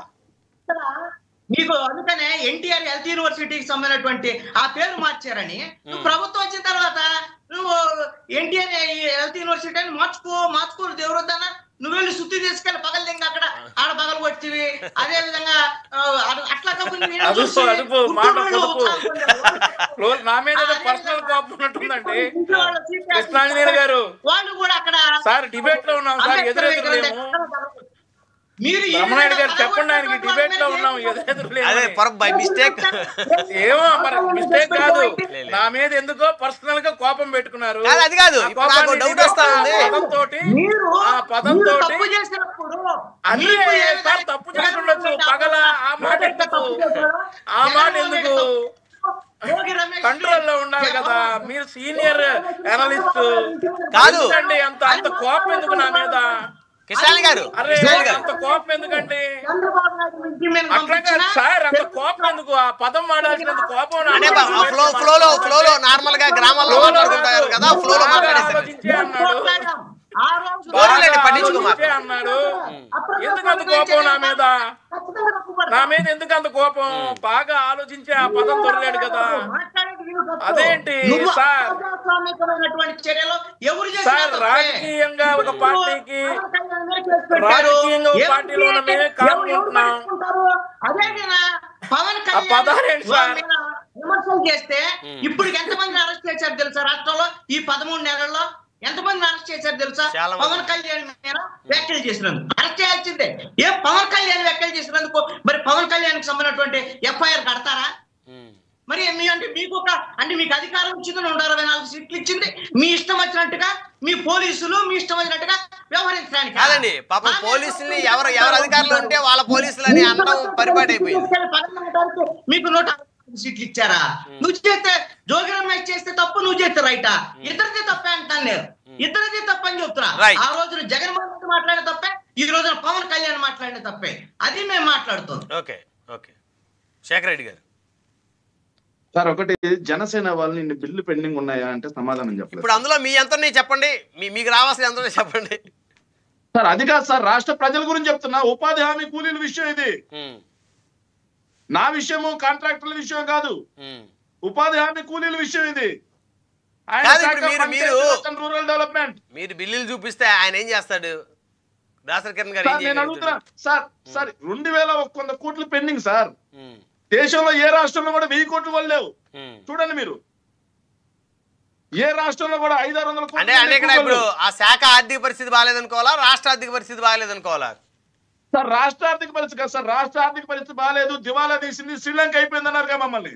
మీకు అందుకనే ఎన్టీఆర్ హెల్త్ యూనివర్సిటీకి సంబంధించినటువంటి ఆ పేరు మార్చారని, నువ్వు ప్రభుత్వం వచ్చిన తర్వాత నువ్వు ఎన్టీఆర్ హెల్త్ యూనివర్సిటీ అని మార్చుకోరు దేవుడొద్దన్నా. నువ్వు వెళ్ళి శుద్ధి తీసుకెళ్ళి పగలు దింగ అక్కడ ఆడ పగలు కొట్టివి. అదే విధంగా అట్లా వాళ్ళు కూడా అక్కడ సార్ డిబేట్ లో ఉన్నాం సార్, ఎదురెదురులేము. మీరు బ్రహ్మనాయుడు గారు చెప్పండి, ఆయనకి డిబేట్ లో ఉన్నాం, మిస్టేక్ ఏమో మరి మిస్టేక్ కాదు, నా మీద ఎందుకో పర్సనల్ గా కోపం పెట్టుకున్నారు. అది కాదు, డౌట్ వస్తా ఉంది. పదంతో అన్ని సార్ తప్పు చేస్తుండొచ్చు. పగల ఆ మాట ఎందుకు కంట్రోల్లో ఉండాలి కదా. మీరు సీనియర్ అనలిస్ట్ కాదు అండి, అంత కోపం ఎందుకు నా మీద? కిషాన్ గారు అంత కోపం ఎందుకండి? అట్లా సార్ అంత కోపం ఎందుకు? ఆ పదం వాడాల్సినంత కోపం ఫ్లోలో నార్మల్ గా గ్రామాల్లో మాట్లాడుకుంటారు కదా, ఫ్లోలో ఆలోచించే అన్నాడు. అన్నాడు ఎందుకు అంత కోపం నా మీద? ఎందుకు అంత కోపం? బాగా ఆలోచించి ఆ పదం దొరికాడు కదా. అదేంటి సార్? సార్ రాజకీయంగా ఒక పార్టీకి పార్టీలో ఉన్న మేమే కానుకుంటున్నాం. ఆ పదాలేంటి సార్? విమర్శలు చేస్తే ఇప్పుడు ఎంతమంది అరెస్ట్ చేశారు తెలుసా రాష్ట్రంలో? ఈ 13 నెలల్లో ఎంతమంది అరెస్ట్ చేశారు తెలుసా? పవన్ కళ్యాణ్ మీద వ్యాఖ్యలు చేసినందుకు అరెస్ట్ చేయాల్సిందే. పవన్ కళ్యాణ్ వ్యాఖ్యలు చేసినందుకు మరి పవన్ కళ్యాణ్ కి సంబంధించినటువంటి ఎఫ్ఐఆర్ కడతారా? మరి మీకు అధికారం ఇచ్చింది, 164 సీట్లు ఇచ్చింది. మీ ఇష్టం వచ్చినట్టుగా మీ పోలీసులు మీ ఇష్టం వచ్చినట్టుగా వ్యవహరించడానికి కాదండి. పాపం పోలీసులు ఎవరు అధికారులు ఉంటే వాళ్ళ పోలీసులని అంటాం పరిపాటి అయిపోయింది. మీకు 164 సీట్లు ఇచ్చారా? నువ్వు చేస్తే జోగి రమేష్ చేస్తే తప్పు, నువ్వు చేస్తే రైటా? ఇద్దరిది తప్పే అంటాను నేను. ఇద్దరిది తప్పని చెప్తున్నా. ఆ రోజున జగన్మోహన్ రెడ్డి మాట్లాడిన తప్పే, ఈ రోజున పవన్ కళ్యాణ్ మాట్లాడిన తప్పే. అది మేము మాట్లాడుతున్నాం. ఓకే శేఖర్ రెడ్డి గారు సార్, ఒకటి జనసేన వాళ్ళు ఇన్ని బిల్లు పెండింగ్ ఉన్నాయా అంటే సమాధానం చెప్పండి. ఇప్పుడు అందులో మీ ఎంత చెప్పండి, మీకు రావాల్సిన ఎంత చెప్పండి సార్. అది కాదు సార్, రాష్ట్ర ప్రజల గురించి చెప్తున్నా. ఉపాధి హామీ కూలీల విషయం ఇది. నా విషయము కాంట్రాక్టర్ల విషయం కాదు, ఉపాధి హామీ కూలీల విషయం ఇది. రూరల్ డెవలప్మెంట్ మీరు బిల్లులు చూపిస్తే ఆయన ఏం చేస్తాడు? దాసరి కిరణ్ గారు నేను అడుగుతున్నా సార్ 2100 కోట్లు పెండింగ్ సార్. దేశంలో ఏ రాష్ట్రంలో కూడా 1000 కోట్లు వాళ్ళు లేవు. చూడండి మీరు, ఏ రాష్ట్రంలో కూడా 500-600 కోట్లు. అంటే ఇక్కడ ఇప్పుడు ఆ శాఖ ఆర్థిక పరిస్థితి బాగాలేదనుకోవాలా, రాష్ట్ర ఆర్థిక పరిస్థితి బాగాలేదనుకోవాలా? సార్ రాష్ట్ర ఆర్థిక పరిస్థితి కాదు సార్, రాష్ట్ర ఆర్థిక పరిస్థితి బాగాలేదు, దివాలా తీసింది, శ్రీలంక అయిపోయింది అన్నారు కదా మమ్మల్ని.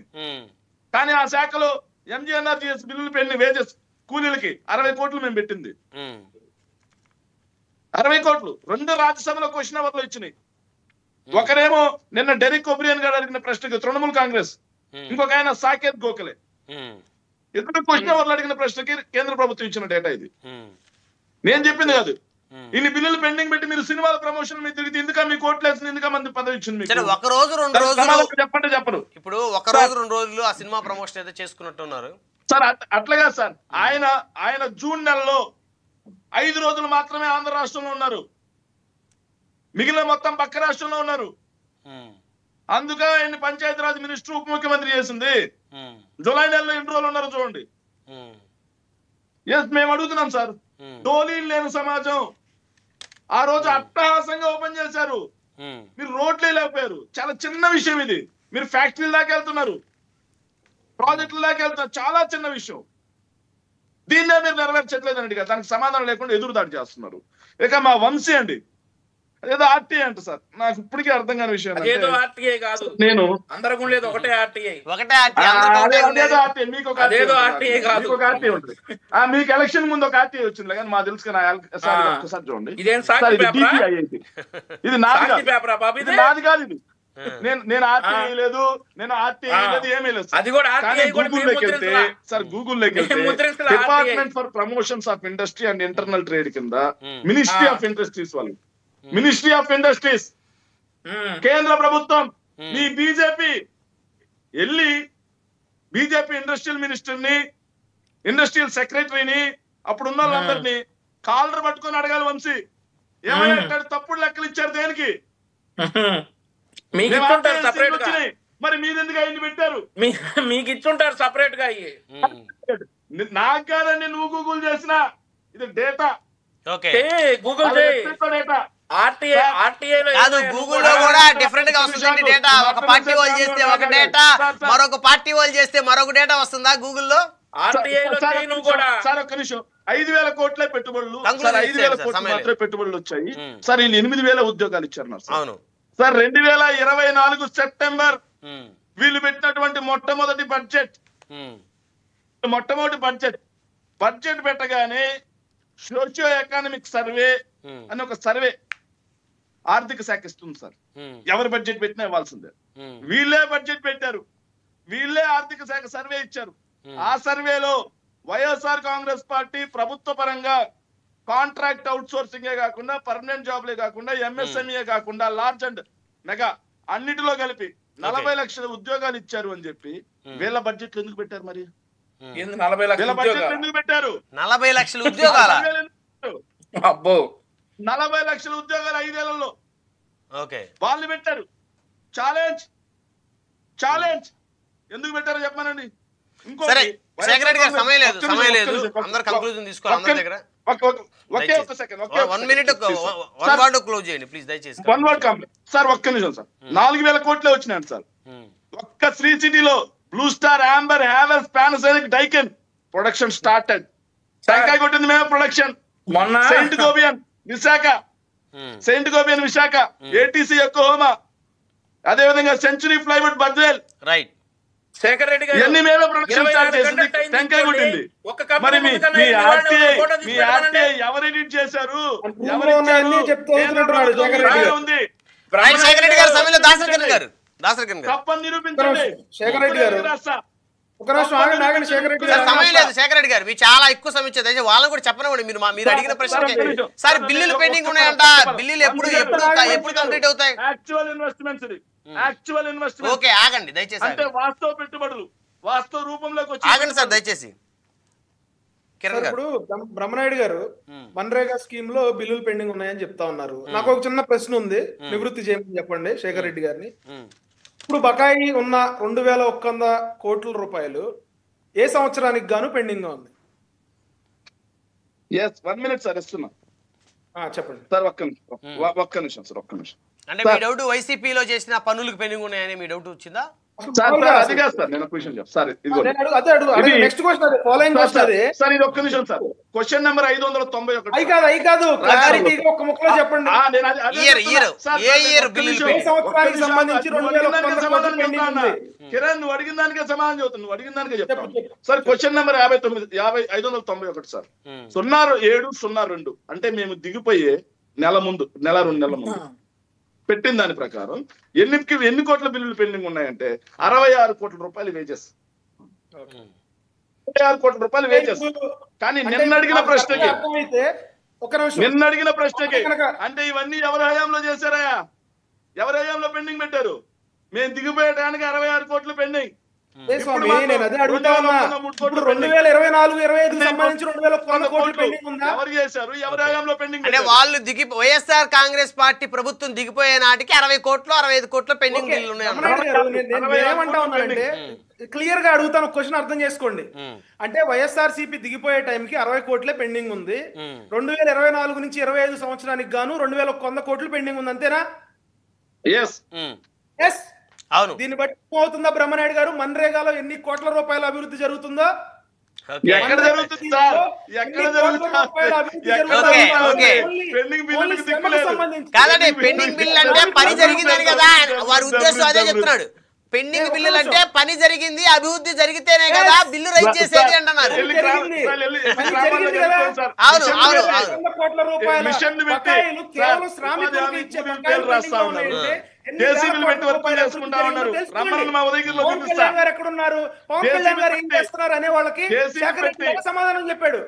కానీ ఆ శాఖలో ఎంజీఎన్ఆర్జీఎస్ బిల్లులు పెండింగ్, వేజెస్ కూలీలకి 60 కోట్లు మేము పెట్టింది. 60 కోట్లు 2 రాజ్యసభలో క్వశ్చన్ అవర్లు ఇచ్చినాయి. ఒకరేమో నిన్న డెరిక్ ఒబ్రియన్ గారు అడిగిన ప్రశ్నకి తృణమూల్ కాంగ్రెస్, ఇంకొక ఆయన సాకేత్ గోఖలే, ఇద్దరు క్వశ్చన్ అవర్లు అడిగిన ప్రశ్నకి కేంద్ర ప్రభుత్వం ఇచ్చిన డేటా ఇది. నేను చెప్పింది కాదు. ఇన్ని బిల్లులు పెండింగ్ పెట్టి మీరు సినిమాల ప్రమోషన్ మీద తిరిగితే ఎందుక మీ కోట్లు వేసింది, ఎందుక మంది పదవి ఇచ్చింది సరే, మీకు? ఒక రోజు 2 రోజులు సమాధానం చెప్పండి, చెప్పరు. ఇప్పుడు ఒక రోజు 2 రోజులు ఆ సినిమా ప్రమోషన్ అయితే చేసుకున్నట్టున్నారు సార్. అట్లాగా సార్, ఆయన జూన్ నెలలో 5 రోజులు మాత్రమే ఆంధ్ర రాష్ట్రంలో ఉన్నారు, మిగిలిన మొత్తం పక్క రాష్ట్రంలో ఉన్నారు. అందుకే ఆయన పంచాయతీరాజ్ మినిస్టర్ ఉప ముఖ్యమంత్రి చేసింది. జూలై నెలలో ఎన్ని రోజులు ఉన్నారు చూడండి. ఎస్, మేము అడుగుతున్నాం సార్. డోలీలు లేని సమాజం ఆ రోజు అట్టహాసంగా ఓపెన్ చేశారు, మీరు రోడ్లే లేకపోయారు. చాలా చిన్న విషయం ఇది. మీరు ఫ్యాక్టరీ దాకా వెళ్తున్నారు, ప్రాజెక్టుల దాకా వెళ్తున్నారు, చాలా చిన్న విషయం. దీన్నే మీరు నెరవేర్చట్లేదండి కదా, దానికి సమాధానం లేకుండా ఎదురుదాడి చేస్తున్నారు. ఇక మా వంశీ అండి, అదేదో ఆర్టీఐ అంట సార్, నాకు ఇప్పటికీ అర్థం కాని విషయం. ఆర్టీఐ కాదు, నేను అందరికీ లేదు, ఒకటే ఆర్టీఐ. మీకు ఒక ఆర్టీఐ ఉంటుంది. మీకు ఎలక్షన్ ముందు ఒక ఆర్టీఐ వచ్చింది కానీ మాకు తెలుసు. ఒకసారి చూడండి, ఇది నాది కాదు, ఇది నేను ఆర్టీఐ లేదు, నేను ఆర్టీఐ లేదు, ఏమీ లేదు. గూగుల్లోకి వెళ్తే సార్, గూగుల్లోకి వెళ్తే department for promotions of industry and internal trade కింద మినిస్ట్రీ ఆఫ్ ఇండస్ట్రీస్ వాళ్ళు, మినిస్ట్రీ ఆఫ్ ఇండస్ట్రీస్ కేంద్ర ప్రభుత్వం, మీ బీజేపీ వెళ్ళి బీజేపీ ఇండస్ట్రియల్ మినిస్టర్ని, ఇండస్ట్రియల్ సెక్రటరీని, అప్పుడున్న వాళ్ళందరినీ కాలర్ పట్టుకొని అడగాలి వంశీ, ఏమైనా తప్పుడు లెక్కలు ఇచ్చారు దేనికి? మరి మీరు ఎందుకు అయ్యి పెట్టారు? మీకు ఇచ్చుంటారు సపరేట్ గా. నాకు కాదండి, నువ్వు గూగుల్ చేసిన ఇది డేటా, గూగుల్ డేటా. గూగుల్లో కూడా డిఫరెంట్ గా వస్తుంది డేటా. ఒక పార్టీ వాళ్ళు చేస్తే ఒక డేటా, మరొక పార్టీ వాళ్ళు చేస్తే మరొక డేటా వస్తుందా గూగుల్లో? సార్ ఒక్క నిమిషం, 5,000 కోట్లే పెట్టుబడులు, 5,000 కోట్లు మాత్రమే పెట్టుబడులు వచ్చాయి సార్. వీళ్ళు 8,000 ఉద్యోగాలు ఇచ్చారు అవును సార్. 2024 సెప్టెంబర్ వీళ్ళు పెట్టినటువంటి మొట్టమొదటి బడ్జెట్ పెట్టగానే సోషియో ఎకనామిక్ సర్వే అని ఒక సర్వే ఆర్థిక శాఖ ఇస్తుంది సార్. ఎవరు బడ్జెట్ పెట్టినా ఇవ్వాల్సిందే. వీళ్ళే బడ్జెట్ పెట్టారు, వీళ్ళే ఆర్థిక శాఖ సర్వే ఇచ్చారు. ఆ సర్వేలో వైఎస్ఆర్ కాంగ్రెస్ పార్టీ ప్రభుత్వ పరంగా కాంట్రాక్ట్ అవుట్ సోర్సింగే కాకుండా, పర్మనెంట్ జాబ్లే కాకుండా, ఎంఎస్ఎంఈ కాకుండా, లార్జ్ అండ్ మెగా అన్నిటిలో కలిపి 40 లక్షల ఉద్యోగాలు ఇచ్చారు అని చెప్పి వీళ్ళ బడ్జెట్ ఎందుకు పెట్టారు? మరి 40 బడ్జెట్ ఎందుకు పెట్టారు? 40 లక్షల ఉద్యోగాలు, 40 లక్షల ఉద్యోగాలు 5 ఏళ్లలో వాళ్ళు పెట్టారు. ఛాలెంజ్ ఎందుకు పెట్టారో చెప్పానండి. సరే, శేఖర్ రెడ్డి గారు సమయం లేదు, అందరు కంక్లూజన్ తీసుకోవాలి. అందరి దగ్గర ఒక్క second, 1 minute one word close చేయండి ప్లీజ్ దయచేసి. 1 word కంప్లీట్ సార్. ఒక్క నిమిషం సార్. 4,000 కోట్లే వచ్చినాయండి సార్. ఒక్క శ్రీ సిటీలో Blue Star, Amber, Havells, Panasonic, Daikin production started. టెంకాయ కొట్టింది మేము production. Saint Gobain Visakha, ATC Yokohama, అదే విధంగా సెంచురీ ప్లైవుడ్ బర్జ్వేల్, రైట్. శేఖర్ రెడ్డి గారు ఎన్ని మేలో ప్రొడక్షన్ స్టార్ట్ చేసింది, టెంకాయ కొట్టింది. మరి మీ ఆర్టీఐ ఎవరు ఎడిట్ చేశారు? ఉంది శేఖర్ రెడ్డి గారు సమయంలో దాసరి తప్పని నిరూపించండి. శేఖర్ రెడ్డి గారు ఒక నిమిషం ఆగండి. శేఖర్ రెడ్డి గారు సమయం లేదు. శేఖర్ రెడ్డి గారు మీరు చాలా ఎక్కువ సమయం ఇచ్చేది, వాళ్ళని కూడా చెప్పనివ్వండి. మీరు అడిగిన ప్రశ్నకి సార్ బిల్లులు పెండింగ్ ఉన్నాయంట, బిల్లులు ఎప్పుడు కంప్లీట్ అవుతాయి? యాక్చువల్ ఇన్వెస్ట్మెంట్ ఓకే, ఆగండి దయచేసి. అంటే వాస్తవ పెట్టుబడులు వాస్తవ రూపంలోకి వచ్చి ఆగండి సార్ దయచేసి. ఇప్పుడు బ్రహ్మనాయుడు గారు మన్రేగా స్కీమ్ లో బిల్లులు పెండింగ్ ఉన్నాయని చెప్తా ఉన్నారు. నాకు ఒక చిన్న ప్రశ్న ఉంది, నివృత్తి చేయమని చెప్పండి శేఖర్ రెడ్డి గారిని. ఇప్పుడు బకాయి ఉన్న 2,100 కోట్ల రూపాయలు ఏ సంవత్సరానికి గాను పెండింగ్ గా ఉంది? 1 minute సార్ ఇస్తున్నా. చెప్పండి సార్. ఒక్క నిమిషం సార్, ఒక్క నిమిషం. అంటే మీ డౌట్ వైసీపీలో చేసిన పనులకు పెండింగ్ ఉన్నాయని మీ డౌట్ వచ్చిందా? అది కాదు సార్, నేను క్వశ్చన్ చెప్తాను సార్. ఇది ఒక్క నిమిషం సార్. Question number 591. కిరణ్, నువ్వు అడిగిన దానికే సమాధానం చెబుతాను, నువ్వు అడిగిన దానికే చెప్తాను సార్. Question number 591 sir. 0702 అంటే మేము దిగిపోయే నెల ముందు, 2 నెలల ముందు పెట్టిన దాని ప్రకారం ఎన్ని కోట్ల బిల్లులు పెండింగ్ ఉన్నాయంటే 66 కోట్ల రూపాయలు వేజెస్. 66 కోట్ల రూపాయలు వేజెస్. కానీ నిన్న అడిగిన ప్రశ్నకి ఒక్క నిమిషం. నిన్న అడిగిన ప్రశ్నకి కనుక- అంటే ఇవన్నీ ఎవరి హయాంలో చేశారా? ఎవరి హయాంలో పెండింగ్ పెట్టారు? మేము దిగిపోయడానికి 66 కోట్లు పెండింగ్. అదే స్వామి, నేను అదే అడుగుతా ఉన్నా. ఇప్పుడు 2024-25 సంబంధించి 2100 కోట్లు పెండింగ్ ఉందా? ఎవరు చేశారు? ఎవరి హయాంలో పెండింగ్ అంటే వాళ్ళు వైఎస్ఆర్ కాంగ్రెస్ పార్టీ ప్రభుత్వం దిగిపోయే నాటికి 60 కోట్లు 65 కోట్ల పెండింగ్ బిల్లు ఉన్నాయి అన్నారు. రమణారెడ్డి గారు, నేను ఏమంటా ఉన్నానంటే క్లియర్ గా అడుగుతాను, క్వశ్చన్ అర్థం చేసుకోండి. అంటే వైఎస్ఆర్సీపీ దిగిపోయే టైంకి 60 కోట్లే పెండింగ్ ఉంది. 2024 నుంచి 25 సంవత్సరానికి గాను 2100 కోట్లు పెండింగ్ ఉంది, అంతేనా? Yes yes. అవును. దీన్ని బట్టి ఏమవుతుందా బ్రహ్మనాయుడు గారు, మన్రేగాలో ఎన్ని కోట్ల రూపాయల అభివృద్ధి జరుగుతుందో? ఎక్కడ జరుగుతుంది సార్? ఎక్కడ కాదండి, పెండింగ్ బిల్ అంటే పని జరిగిందని కదా వారి ఉద్దేశం, అదే చెప్తున్నాడు. పెండింగ్ బిల్లులు అంటే పని జరిగింది, అభివృద్ధి జరిగితేనే కదా బిల్లు రైజ్ చేసేది అంటున్నారు. అవును అవును అవును. కోట్ల రూపాయల బకాయిలు కేవలం శ్రామికులకు ఇచ్చే బకాయిలు జేసీబీలు పెట్టి వర్క్ చేసుకుంటా ఉన్నారు. రమ్మని మా ఉదయగిరిలో చూపిస్తా. ఎక్కడ ఉన్నారు? పవన్ కళ్యాణ్ గారు ఏం చేస్తున్నారు అనే వాళ్ళకి శేఖర్ రెడ్డి సమాధానం చెప్పాడు.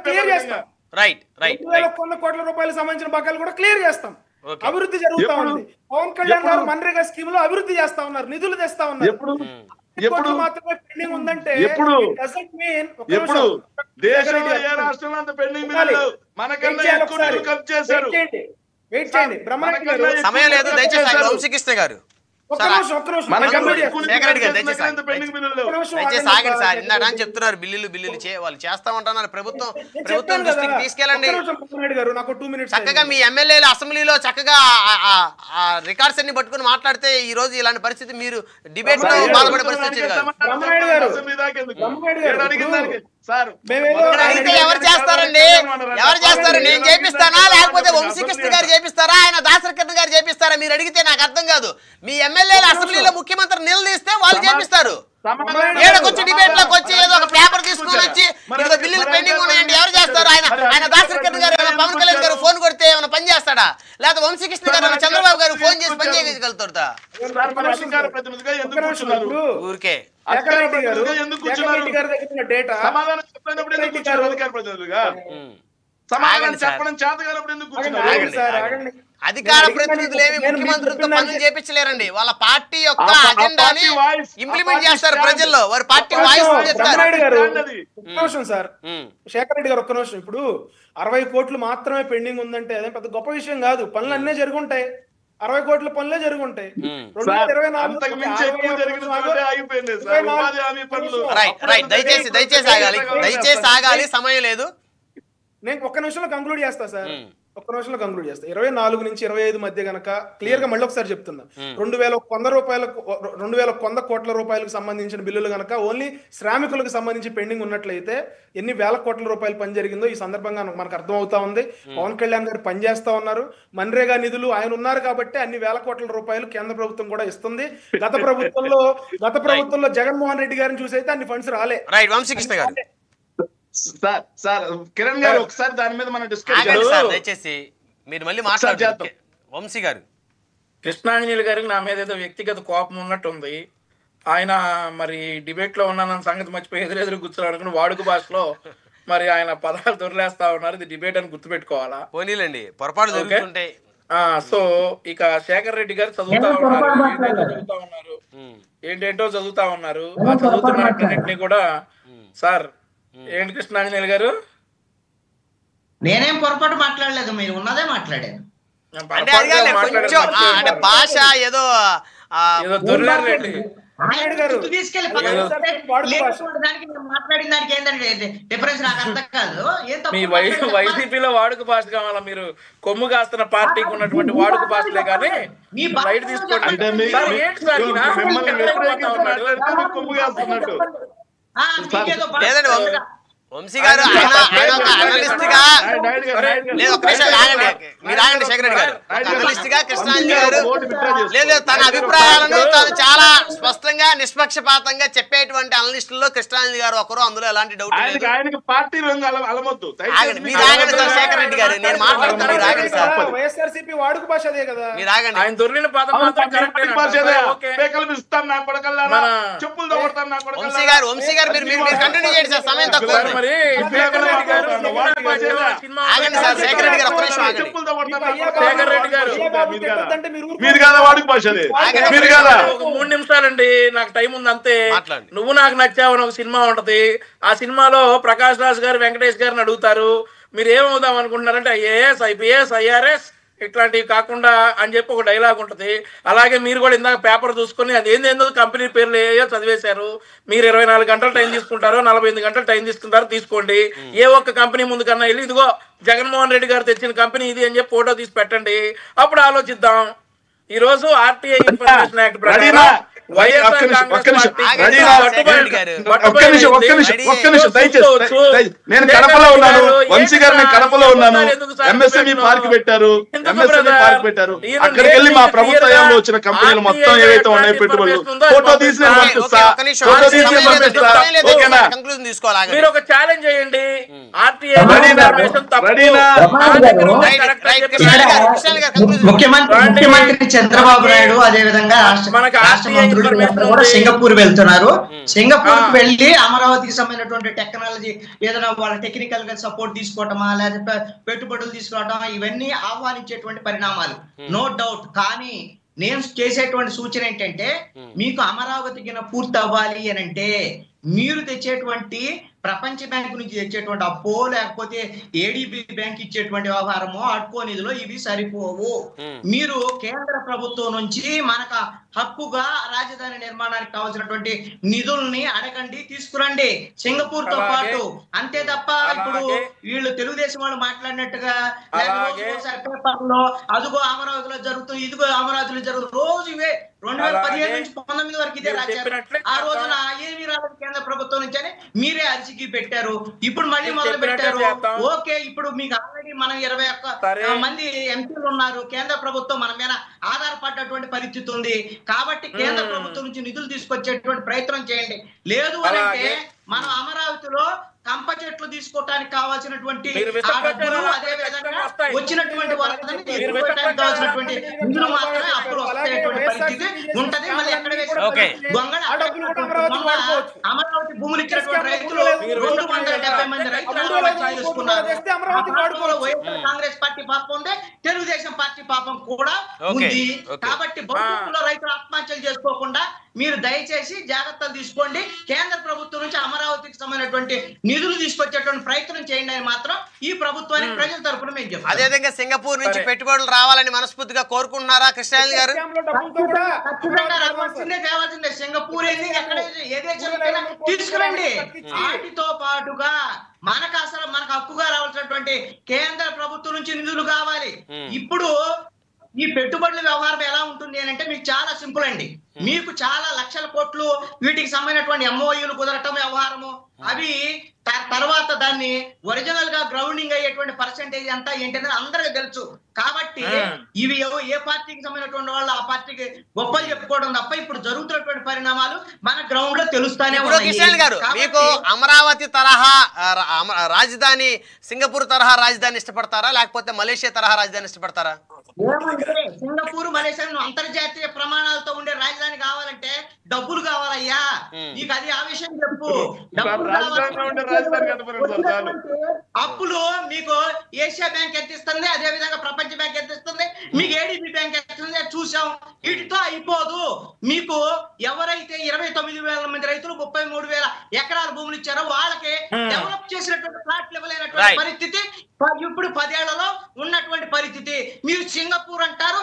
క్లియర్ చేస్తాం. Right right. 2100 కోట్ల రూపాయలకు సంబంధించిన బకాయిలు కూడా క్లియర్ చేస్తాం. అభివృద్ధి జరుగుతా ఉంది. పవన్ కళ్యాణ్ గారు మన్రేగా స్కీమ్ లో అభివృద్ధి చేస్తా ఉన్నారు, నిధులు తెస్తా ఉన్నారు. ఎప్పుడు మాత్రమే పెండింగ్ ఉందంటే ఎప్పుడు దేశంలో ఏ రాష్ట్రంలో అంత పెండింగ్ బిల్లులు మనకన్నా ఎక్కువ నిధులు ఖర్చు చేశారు. వెయిట్ చేయండి బ్రహ్మనాయుడు గారు, సమయం లేదు, దయచేసి వంశీకృష్ణ గారు. దయచేసి ఆగండి సార్. ఇందాక అని చెప్తున్నారు బిల్లులు వాళ్ళు చేస్తామంటున్నారు. ప్రభుత్వం దృష్టికి తీసుకెళ్ళండి. చక్కగా మీ ఎమ్మెల్యేలు అసెంబ్లీలో చక్కగా రికార్డ్స్ అన్ని పట్టుకుని మాట్లాడితే ఈ రోజు ఇలాంటి పరిస్థితి మీరు డిబేట్ లో పాల్గొనే పరిస్థితి అడిగితే ఎవరు చేస్తారండి? ఎవరు చేస్తారు? నేను చేపిస్తానా లేకపోతే వంశీకృష్ణ గారు చేపిస్తారా, ఆయన దాసరకృష్ణ గారు చేపిస్తారా? మీరు అడిగితే నాకు అర్థం కాదు. మీ ఎమ్మెల్యేలు అసెంబ్లీలో ముఖ్యమంత్రి నిలదీస్తే వాళ్ళు చేపిస్తారు. ఏడకొచ్చి డిబేట్ లోకి వచ్చి ఏదో ఒక పేపర్ తీసుకుని వచ్చి ఏదో బిల్లులు పెండింగ్ ఉన్నాయండి ఎవరు చేస్తారు? ఆయన దాసరకృష్ణ గారు పవన్ కళ్యాణ్ గారు ఫోన్ కొడితే ఏమైనా పని చేస్తాడా? లేకపోతే వంశీకృష్ణ గారు చంద్రబాబు గారు ఫోన్ చేసి పని చేయగలుగుతారా? ఊరికే అధికార ప్రతినిధులు ఏమి ముఖ్యమంత్రితో పనులు చేపించలేరండి. వాళ్ళ పార్టీ యొక్క అజెండాని ఇంప్లిమెంట్ చేస్తారు ప్రజల్లో. వారి party voice sir. Shekhar Reddy గారు ఒక్క నిమిషం. ఇప్పుడు 60 కోట్లు మాత్రమే పెండింగ్ ఉందంటే అదే పెద్ద గొప్ప విషయం కాదు. పనులు అన్నీ జరుగుంటాయి. 60 కోట్ల పనులే జరుగుంటాయి. దయచేసి ఆగాలి, సమయం లేదు. నేను ఒక్క నిమిషంలో కంక్లూడ్ చేస్తా సార్, ఒక్క నిమిషంలో కంక్లూడ్ చేస్తా. 24 నుంచి 25 మధ్య గనక క్లియర్ గా మళ్ళీ ఒకసారి చెప్తున్నా, 2100 కోట్ల రూపాయలకు సంబంధించిన బిల్లులు గనక ఓన్లీ శ్రామికులకు సంబంధించి పెండింగ్ ఉన్నట్లయితే ఎన్ని వేల కోట్ల రూపాయలు పని జరిగిందో ఈ సందర్భంగా మనకు అర్థం అవుతా ఉంది. పవన్ కళ్యాణ్ గారు పనిచేస్తా ఉన్నారు. మన్రేగా నిధులు ఆయన ఉన్నారు కాబట్టి అన్ని వేల కోట్ల రూపాయలు కేంద్ర ప్రభుత్వం కూడా ఇస్తుంది. గత ప్రభుత్వంలో జగన్మోహన్ రెడ్డి గారిని చూసైతే అన్ని ఫండ్స్ రాలే. వంశీకృష్ణ గారు, సార్ కిరణ్ గారు ఒకసారి దాని మీద మనం డిస్కస్ దయచేసి మీరు మళ్ళీ మాట్లాడారు. వంశీ గారు, కృష్ణాంజలి గారికి నా మీద ఏదో వ్యక్తిగత కోపం ఉన్నట్టుంది. ఆయన మరి డిబేట్ లో ఉన్నానన్న సంగతి మర్చిపోయి ఎదురెదురు కూర్చొని అనుకుని వాడుక భాషలో మరి ఆయన పదాలు దొరిలేస్తా ఉన్నారు. ఇది డిబేట్ అని గుర్తుపెట్టుకోవాలా. పోనీలండి, పొరపాటు జరుగుతుంటాయి. సో ఇక శేఖర్ రెడ్డి గారు చదువుతా ఉన్నారు, ఏంటేంటో చదువుతా ఉన్నారు. ఆ చదువుతున్నన్నింటినీ కూడా సార్ ఏంటి కృష్ణాంజనేయులు గారు, నేనేం పొరపాటు మాట్లాడలేదు, మీరు ఉన్నదే మాట్లాడాను. అంటే భాష ఏదో దొరిలారండి. తీసుకెళ్ళి మాట్లాడిన దానికి ఏంటంటే డిఫరెన్స్ నాకు అర్థం కాదు. మీ వైసీపీలో వాడుక భాష కావాలా? మీరు కొమ్ము కాస్తున్న పార్టీకి ఉన్నటువంటి వాడుక భాషలే కానీ బయట తీసుకోండి. వంశీ గారు ఆయన ఒక అనలిస్ట్ గా లేదు, ఒక్క నిమిషం ఆగండి, మీరు ఆగండి శేఖర్ రెడ్డి గారు. అనలిస్ట్ గా కృష్ణాంజలి గారు లేదు తన అభిప్రాయాలను తాను చాలా స్పష్టంగా నిష్పక్షపాతంగా చెప్పేటువంటి అనలిస్టుల్లో కృష్ణాంజలి గారు ఒకరు, అందులో ఎలాంటి డౌట్ లేదు. ఆయనకి పార్టీ అలమొద్దు. ఆగండి, మీరు ఆగండి సార్ శేఖర్ రెడ్డి గారు, నేను మాట్లాడుతాను, మీరు ఆగండి సార్. వైఎస్ఆర్సీపీ వాడుక భాష అదే కదా, మీరు ఆగండి. ఆయన దొరికిన పదం మాత్రం కరెక్టే. వంశీ గారు మీరు కంటిన్యూ చేయండి సార్, సమయం తక్కువ ఉంది. మరి ఆగండి సార్ శేఖర్ రెడ్డి గారు, ఒక్క నిమిషం ఆగండి. శేఖర్ రెడ్డి గారు మీరు కదా వాడుక భాష అదే, మీరు కదా. ఒక 3 నిమిషాలండి, నాకు టైం ఉంది అంతే. మాట్లాడండి. నువ్వు నాకు నచ్చావని ఒక సినిమా ఉంటది, ఆ సినిమాలో ప్రకాష్ రాజ్ గారు వెంకటేష్ గారిని అడుగుతారు, మీరు ఏమవుదాం అనుకుంటున్నారంటే ఐఏఎస్, ఐపీఎస్, ఐఆర్ఎస్ ఇట్లాంటివి కాకుండా అని చెప్పి ఒక డైలాగ్ ఉంటది. అలాగే మీరు కూడా ఇందాక పేపర్ చూసుకొని అది ఏందో కంపెనీ పేర్లు ఏయో చదివేశారు. మీరు 24 గంటలు టైం తీసుకుంటారో 48 గంటలు టైం తీసుకుంటారో తీసుకోండి. ఏ ఒక్క కంపెనీ ముందు కన్నా వెళ్ళి ఇదిగో జగన్మోహన్ రెడ్డి గారు తెచ్చిన కంపెనీ ఇది అని చెప్పి ఫోటో తీసి పెట్టండి, అప్పుడు ఆలోచిద్దాం. ఈ రోజు ఆర్టీఐ ఇన్ఫర్మేషన్ యాక్ట్ ప్రకారం నేను కడపలో ఉన్నాను, వంశీ గారు నేను కడపలో ఉన్నాను, ఎంఎస్ఎంఈ పార్క్ పెట్టారు, అక్కడికి వెళ్ళి మా ప్రభుత్వ హయాంలో వచ్చిన కంపెనీలు మొత్తం ఏవైతే ఉన్నాయో పెట్టుబడులు ఫోటో తీసి నేను పంపిస్తా, ఫోటో తీసి నేను పంపిస్తా. ఓకేనా? మీరు ఒక ఛాలెంజ్ చేయండి, ఆర్టీఐ ముఖ్యమంత్రి చంద్రబాబు నాయుడు అదే విధంగా రాష్ట్ర మంత్రులు కూడా సింగపూర్ వెళ్తున్నారు. సింగపూర్ కి వెళ్ళి అమరావతికి సంబంధించినటువంటి టెక్నాలజీ ఏదైనా వాళ్ళ టెక్నికల్ గా సపోర్ట్ తీసుకోవటమా లేకపోతే పెట్టుబడులు తీసుకోవటమా ఇవన్నీ ఆహ్వానించేటువంటి పరిణామాలు, నో డౌట్. కానీ నేను చేసేటువంటి సూచన ఏంటంటే, మీకు అమరావతికి పూర్తి అవ్వాలి అని అంటే మీరు తెచ్చేటువంటి ప్రపంచ బ్యాంకు నుంచి తెచ్చేటువంటి అప్పో లేకపోతే ఏడీబీ బ్యాంక్ ఇచ్చేటువంటి వ్యవహారమో అడ్కో నిధులు ఇవి సరిపోవు. మీరు కేంద్ర ప్రభుత్వం నుంచి మనకు హక్కుగా రాజధాని నిర్మాణానికి కావాల్సినటువంటి నిధుల్ని అడగండి, తీసుకురండి సింగపూర్ తో పాటు. అంతే తప్ప ఇప్పుడు వీళ్ళు తెలుగుదేశం వాళ్ళు మాట్లాడినట్టుగా పేపర్లో అదిగో అమరావతిలో జరుగుతుంది, ఇదిగో అమరావతిలో జరుగుతుంది, రోజు ఇవే 2015 నుంచి 19 వరకు ఇదే రాశారు. ఆ రోజున ఏమీ రాలేదు కేంద్ర ప్రభుత్వం నుంచి అని మీరే అర్జీకి పెట్టారు. ఇప్పుడు మళ్ళీ మొదలు పెట్టారు. ఓకే, ఇప్పుడు మీకు ఆల్రెడీ మనం 21 మంది ఎంపీలు ఉన్నారు. కేంద్ర ప్రభుత్వం మన మీద ఆధారపడ్డటువంటి పరిస్థితి ఉంది. కాబట్టి కేంద్ర ప్రభుత్వం నుంచి నిధులు తీసుకొచ్చేటువంటి ప్రయత్నం చేయండి. లేదు అంటే మనం అమరావతిలో కంప చెట్లు తీసుకోవడానికి కావాల్సినటువంటి అదే విధంగా వచ్చినటువంటి వాళ్ళని తీసుకోవడానికి కావాల్సినటువంటి నిధులు మాత్రమే అప్పుడు వస్తాయటువంటి పరిస్థితి ఉంటది. మళ్ళీ ఎక్కడ అమరావతి భూములు ఇచ్చినటువంటి రైతులు 270 మంది రైతులు చేసుకున్నారు. కాంగ్రెస్ పార్టీ పాపం ఉంది, తెలుగుదేశం పార్టీ పాపం కూడా ఉంది. కాబట్టి భవిష్యత్తులో రైతులు ఆత్మహత్యలు చేసుకోకుండా మీరు దయచేసి జాగ్రత్తలు తీసుకోండి. కేంద్ర ప్రభుత్వం నుంచి అమరావతికి సంబంధించినటువంటి నిధులు తీసుకొచ్చేటువంటి ప్రయత్నం చేయండి అని మాత్రం ఈ ప్రభుత్వానికి ప్రజల తరపున మేము చెప్తాం. అదేవిధంగా సింగపూర్ నుంచి పెట్టుబడులు రావాలని మనస్ఫూర్తిగా కోరుకుంటున్నారా కృష్ణాంజలి గారు? ఖచ్చితంగా రావాల్సిందే. సింగపూర్ ఏ దేశంలో తీసుకురండి. వాటితో పాటుగా మనకు హక్కుగా రావాల్సినటువంటి కేంద్ర ప్రభుత్వం నుంచి నిధులు కావాలి. ఇప్పుడు ఈ పెట్టుబడుల వ్యవహారం ఎలా ఉంటుంది అని అంటే మీకు చాలా సింపుల్ అండి. మీకు చాలా లక్షల కోట్లు వీటికి సంబంధించినటువంటి ఎంఓయూలు కుదరటం వ్యవహారము, అవి తర్వాత దాన్ని ఒరిజినల్ గా గ్రౌండింగ్ అయ్యేటువంటి పర్సెంటేజ్ అంతా ఏంటనేది అందరికీ తెలుసు. కాబట్టి ఇవి ఏ పార్టీకి సంబంధించినటువంటి వాళ్ళు ఆ పార్టీకి గొప్పలు చెప్పుకోవడం తప్ప ఇప్పుడు జరుగుతున్నటువంటి పరిణామాలు మన గ్రౌండ్ లో తెలుస్తానే ఉన్నాయి. మీకు అమరావతి తరహా రాజధాని, సింగపూర్ తరహా రాజధాని ఇష్టపడతారా లేకపోతే మలేషియా తరహా రాజధాని ఇష్టపడతారా? ఏమంటే సింగపూర్ మలేషియా అంతర్జాతీయ ప్రమాణాలతో ఉండే రాజధాని కావాలంటే డబ్బులు కావాలయ్యా. నీకు అది ఆ విషయం చెప్పు. అప్పులు మీకు ఏషియా బ్యాంక్ ఎంత ఇస్తుంది, అదే విధంగా ప్రపంచ బ్యాంక్ ఎంత ఇస్తుంది, మీకు ఏడీబీ బ్యాంక్ ఎంత ఇస్తుంది చూసాం. వీటితో అయిపోదు. మీకు ఎవరైతే 29,000 మంది రైతులు 33,000 ఎకరాల భూములు ఇచ్చారో వాళ్ళకి డెవలప్ చేసినటువంటి ప్లాట్లు ఇవ్వలేనటువంటి పరిస్థితి ఇప్పుడు 10 ఏళ్లలో ఉన్నటువంటి పరిస్థితి. మీరు సింగపూర్ అంటారు,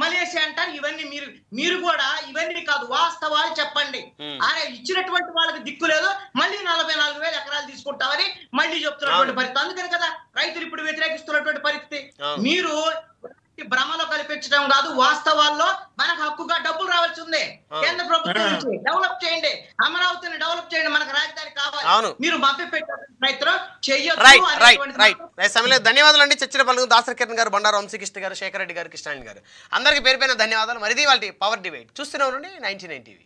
మలేషియా అంటారు. ఇవన్నీ మీరు కూడా ఇవన్నీ కాదు, వాస్తవాలు చెప్పండి. అరే ఇచ్చినటువంటి వాళ్ళకి దిక్కు లేదు, మళ్ళీ 44,000 ఎకరాలు తీసుకుంటామని మళ్ళీ చెప్తున్నటువంటి పరిస్థితి. అందుకని కదా రైతులు ఇప్పుడు వ్యతిరేకిస్తున్నటువంటి పరిస్థితి. మీరు భ్రమలో కల్పించడం కాదు, వాస్తవాల్లో మనకు హక్కుగా డబ్బులు రావాల్సి ఉంది. కేంద్ర ప్రభుత్వం నుంచి డెవలప్ చేయండి, అమరావతిని డెవలప్ చేయండి, మనకు రాజధాని కావాలి. మీరు మభ్య పెట్టారు ప్రయత్నం రైట్ రైట్ చెయ్యొచ్చు. రైట్ సమయంలో ధన్యవాదాలు అండి. చర్చల పలుకు దాసరి కిరణ్ గారు, బండారు వంశీకృష్ణ గారు, శేఖర్ రెడ్డి గారు, కృష్ణాయన్ గారు, అందరికీ పేరు పైన ధన్యవాదాలు. మరిది వాళ్ళ పవర్ డిబేట్ చూస్తూనే ఉండండి 99 టీవీ.